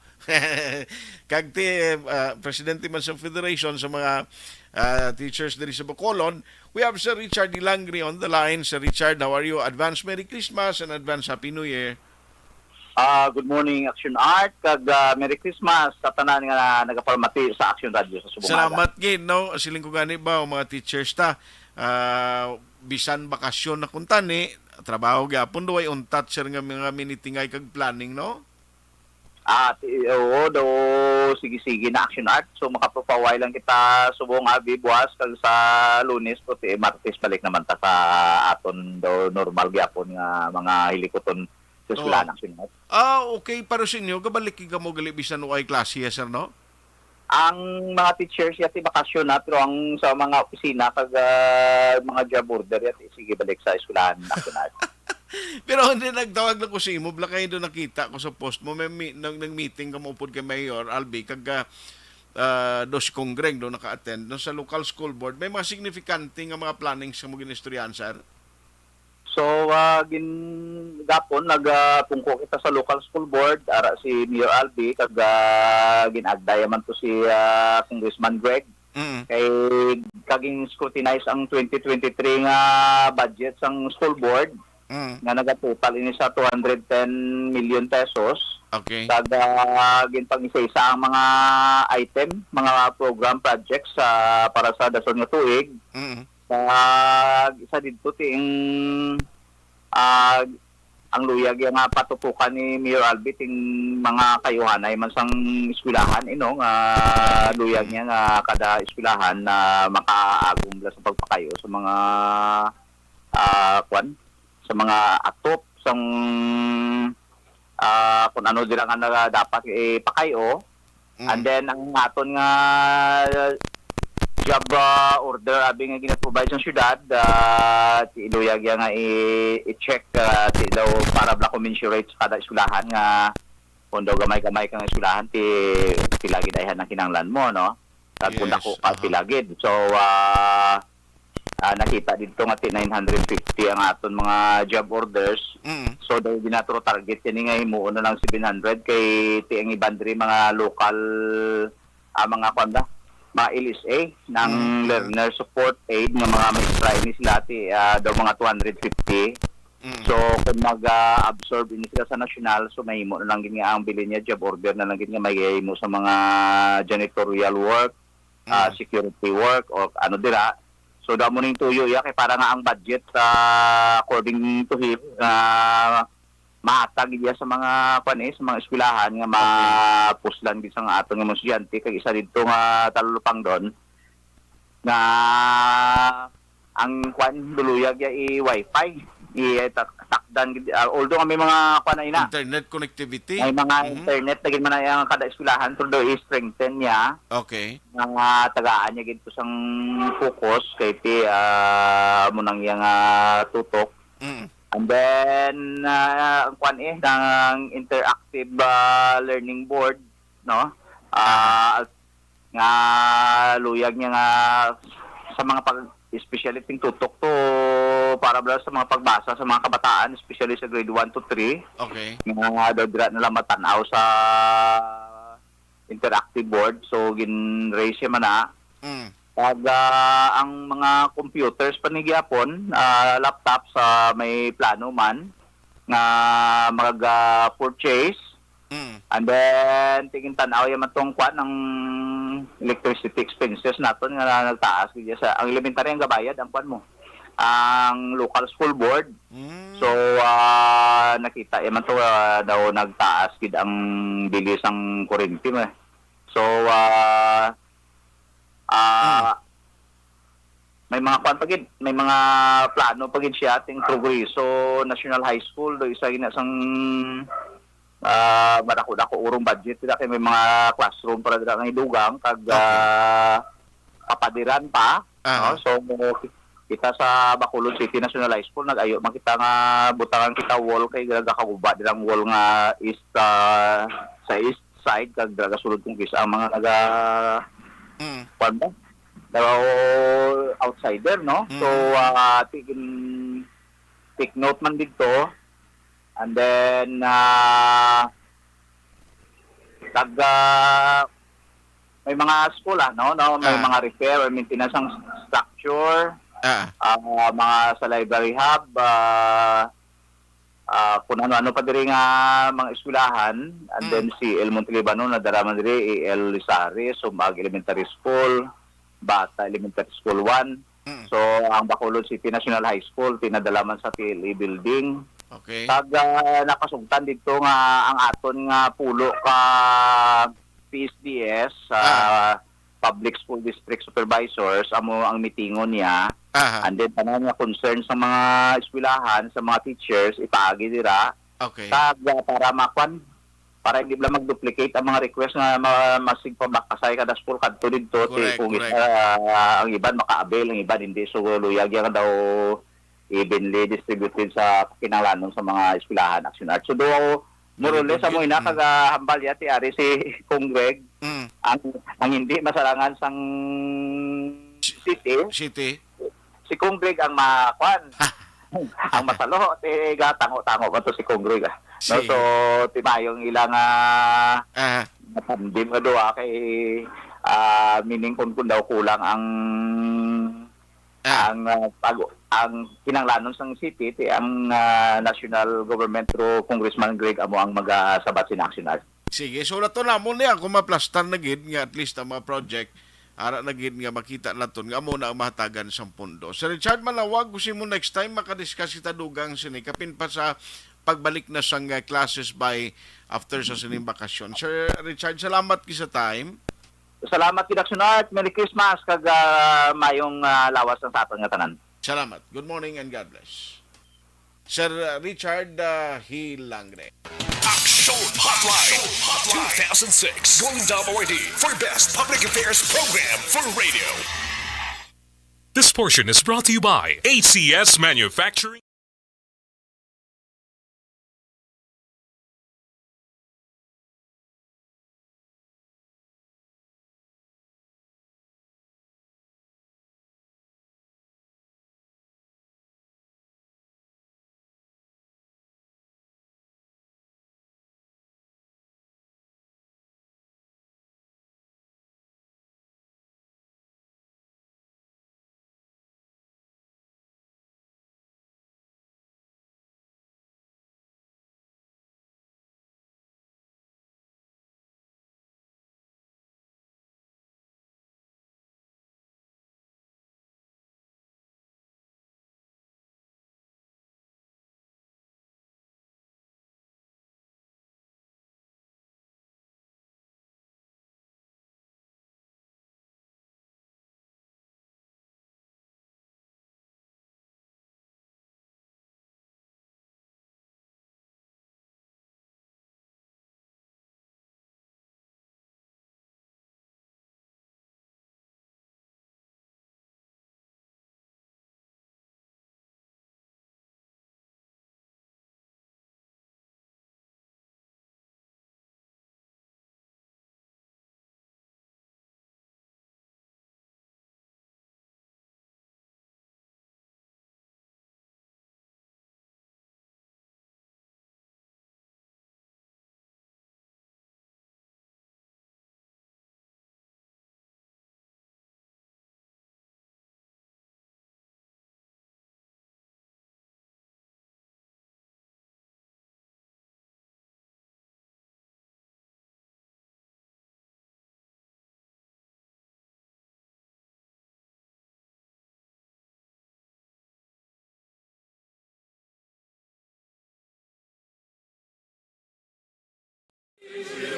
S1: Kag presidente man sa federation sa mga teachers diri sa Bacolod. We have Sir Richard Dilangri on the line. Sir Richard, how are you? Advance Merry Christmas and advance Happy New Year.
S4: Good morning, Action Art. Kag Merry Christmas sa tanan nga nagapalmati sa Action Radio sa Subong.
S1: Salamat gid no. Siling ko gani ba mga teachers ta bisan bakasyon na kuntani, trabaho gyapon duway untat sir nga mga minitingay kag planning no.
S4: Oo, sige na Action Art. So makapapaway lang kita subong abi buwas kag sa Lunes puti Martes balik naman ta sa aton do normal gyapon nga mga hilikoton sa eskwelahan Action Art.
S1: Okay para sa inyo gabalik ka mo gali bisan way klase sir no.
S4: Ang mga teachers yati bakasyon na pero ang sa mga opisina kag mga job order yati sige balik sa eskwelahan Action Art.
S1: Pero hindi nagtawag lang ko sa imo, bla kayo doon nakita ko sa post mo, may nag-meeting ka mo upod kay Mayor Albi, kag dos Congreg doon naka-attend, doon sa local school board, may mga significante nga mga planning sa mga ginistoryan, sir?
S4: So, gapon, nagpungko kita sa local school board, ara si Mayor Albi, kag ginagdaya man to si Congressman Greg, kay kaging scrutinize ang 2023 nga budget sang school board, nga nagatotal ini sa 210 million pesos.
S1: Okay.
S4: Kag ginpang-isa-isa ang mga item, mga program projects para sa dason nga tuig. Isa dito ting ang luyag yung patupukan ni Mayor Albi ting mga kayuhanay man sang eskwelahan nga luyag niya nga kada eskwelahan na makaagum la sa pagpakayo sa mga sa mga atop sang kung ano dila nga dapat ipakayo. And then ang aton nga job order abi nga ginaprovide sa syudad ti iluyag nga i-check ti daw para bla commensurate sa kada eskwelahan nga kung daw gamay-gamay kang eskwelahan ti lagi dayan ang kinahanglan mo no kag kung dako ka ti lagid. So nakita dito nga ti 950 ang aton mga job orders. So daw ginatro target yan nga himuon na lang 700 kay ti ang ibandri mga local mga mga LSA ng learner support aid ng mga may trainees sila daw mga 250. So kung mag-absorb ini sila sa national, so mahimo na lang gini ang bilin niya job order na lang gini mahimo sa mga janitorial work, security work o ano dira. So daw mo ning tuyo ya kay para nga ang budget according to him mahatag niya sa mga sa mga eskwelahan nga mapuslan din sa aton nga mga estudyante kay isa dito nga talulupang doon nga ang duluyag ya i-wifi takdan although may mga
S1: internet connectivity
S4: may mga internet na man ang kada eskwelahan so do i-strengthen niya nga tagaan niya gito sang focus kay ti munang yang tutok. And then ng interactive learning board no nga luyag niya nga sa mga especially ting tutok to para sa mga pagbasa sa mga kabataan especially sa grade 1 to 3 nga dira nila matanaw sa interactive board so gin-raise man na ang mga computers panigyapon, laptop sa may plano man nga mag-purchase. And then tingin tanaw yaman tong ng electricity expenses naton nga nagtaas sa ang elementary ang gabayad ang mo. Ang local school board. So nakita yaman to daw nagtaas gid ang bilis ang kuryente mo. So may mga may mga plano pagid siya ating Progreso National High School do isa gina sang madako-dako urong budget dira kay may mga classroom para dira nga idugang kag kapadiran pa no? So kita sa Bacolod City National High School nag-ayo makita nga butangan kita wall kay gakaguba dirang wall nga east sa east side kag dira sulod kung kisa ang mga outsider no so take note man dito and then may mga school no may mga repair or maintenance ang structure mga sa library hub kung ano pa diri nga mga eskwelahan and then si El Montelibano na daraman diri El Lizares Sumbag Elementary School Bata Elementary School 1 so ang Bacolod City National High School pinadalaman sa PLA building kag nakasugtan dito nga ang aton nga pulo ka PSDS Public School District Supervisors amo ang mitingon niya and then tanan nga concern sa mga eskwelahan sa mga teachers ipaagi dira kag para para hindi lang mag-duplicate ang mga request na masig pa makasay kada school kadto dito kung ang iban maka-avail ang iban hindi so luyag yan daw evenly distributed sa kinahanglanon sa mga eskwelahan action art so do more or less amo ina kag hambal yati ari si Kong Greg ang hindi masalangan sang city si Kong Greg ang ang masalo tango-tango pa to si Kong Greg no so timayong ilang pandim nga doa kay meaning kung daw kulang ang kinanglanon sang city ang national government through Congressman Greg amo ang magasabat sin action art.
S1: Sige, so nato na mo niya kung maplastan na gid nga at least ang mga project ara na gid nga makita naton nga amo na ang mahatagan sang pondo. Sir Richard Manawag, gusto mo next time makadiscuss kita dugang sini kapin pa sa pagbalik na sang classes by after sa sining bakasyon. Sir Richard, salamat ki sa time.
S4: Salamat kid Action Art. Merry Christmas kag mayong lawas sa aton nga tanan.
S1: Salamat. Good morning and God bless. Sir Richard Hilangre.
S2: Action Hotline 2006 Golden Award for Best Public Affairs Program for Radio.
S7: This portion is brought to you by ACS Manufacturing.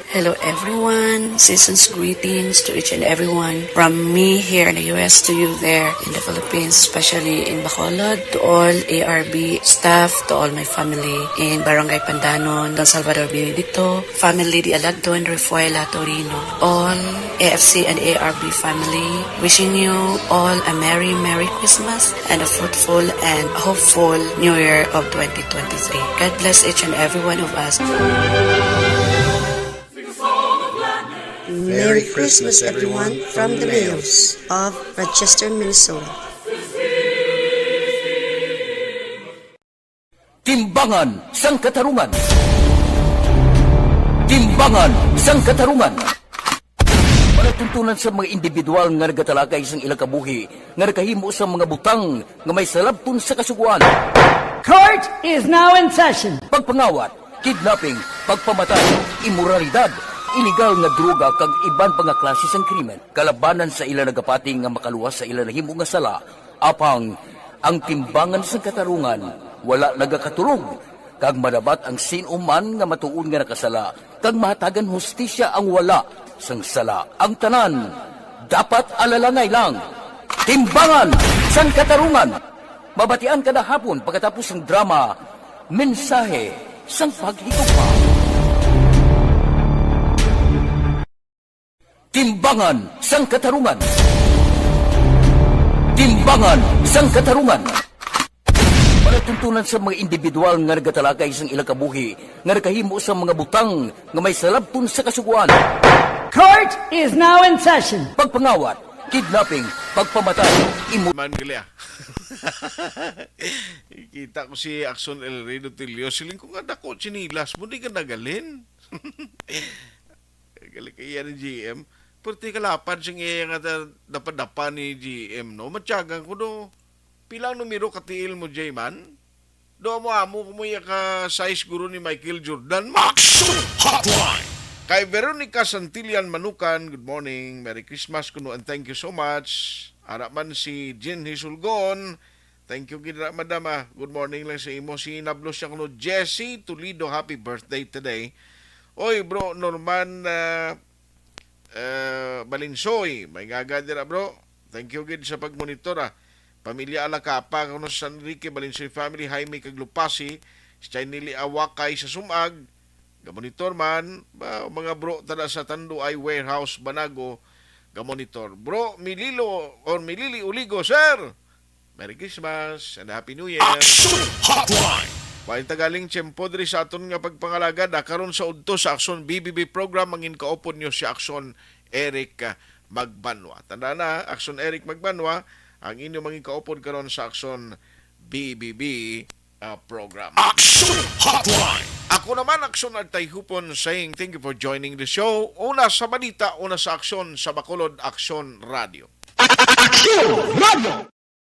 S8: Hello everyone, season's greetings to each and everyone from me here in the US to you there in the Philippines, especially in Bacolod, to all ARB staff, to all my family in Barangay Pandanon, Don Salvador Benedicto, family Di Alagdo and Refuela Torino, all AFC and ARB family, wishing you all a Merry Christmas and a fruitful and hopeful New Year of 2023. God bless each and every one of us.
S23: Merry Christmas, everyone, from the Mayos of Rochester, Minnesota.
S3: Timbangan sang katarungan. Timbangan sang katarungan. Panatuntunan sa mga individual nga nagatalakay sang ilang kabuhi, nga nakahimo sa mga butang nga may salabton sa kasuguan.
S24: Court is now in session.
S3: Pagpangawat, kidnapping, pagpamatay, immoralidad, iligal nga droga kag iban pa nga klase sang krimen, kalabanan sa ila nagapati nga makaluwas sa ila nahimo nga sala, apang ang timbangan sang katarungan wala nagakatulog, kag madabat ang sinuman nga matuon nga nakasala, kag mahatagan hustisya ang wala sang sala. Ang tanan dapat alalangay lang. Timbangan sang katarungan. Mabatian kada hapon pagkatapos ng drama, mensahe sang paghigugma. Timbangan sang katarungan. Timbangan sang katarungan. Panatuntunan sa mga individual nga nagatalakay sang ilang kabuhi, nga nakahimo sa mga butang nga may salabton sa kasuguan.
S24: Court is now in session.
S3: Pagpangawat, kidnapping, pagpamatay,
S1: Mangalia. Kita ko si Axon El Reno Tilio. Siling ko nga dako, chinilas mo, di ka nagalin. Galing kaya ni GM. Pwerte kalapad siyang iya nga dapat-dapa ni GM, no? Matyagang ko, no? Pilang numero katiil mo, J-Man? Do mo amo kumuya ka size guru ni Michael Jordan.
S2: Action Hotline
S1: Kay Veronica Santillan Manukan, good morning, Merry Christmas kuno and thank you so much. Ara man si Jen Hisulgon, thank you gid madama. Good morning lang sa imo. Si nablo siya kuno Jessie Toledo, happy birthday today. Oy bro, Norman Balinsoy, may gagadira bro. Thank you gid sa pagmonitor Pamilya Alacapa, kuno sa San Enrique Balinsoy family, Jaime Caglupasi, si Chinili Awakay sa Sumag, gamonitor man, mga bro tada sa Tanduay Warehouse Banago, gamonitor. Bro, Milili Uligo, sir! Merry Christmas and Happy New Year!
S2: Action Hotline!
S1: Wain tagaling tiyempo diri sa aton nga pagpangalagad, karon sa udto sa Aksyon BBB program, mangin kaupon nyo si Aksyon Eric Magbanwa. Tanda na, Aksyon Eric Magbanwa, ang inyo mangin kaupon karon sa Aksyon BBB program.
S2: Action Hotline!
S1: Ako naman, Aksyon Artayhupon, saying thank you for joining the show. Una sa balita, una sa aksyon sa Bacolod Aksyon Radio.
S24: Action Radio!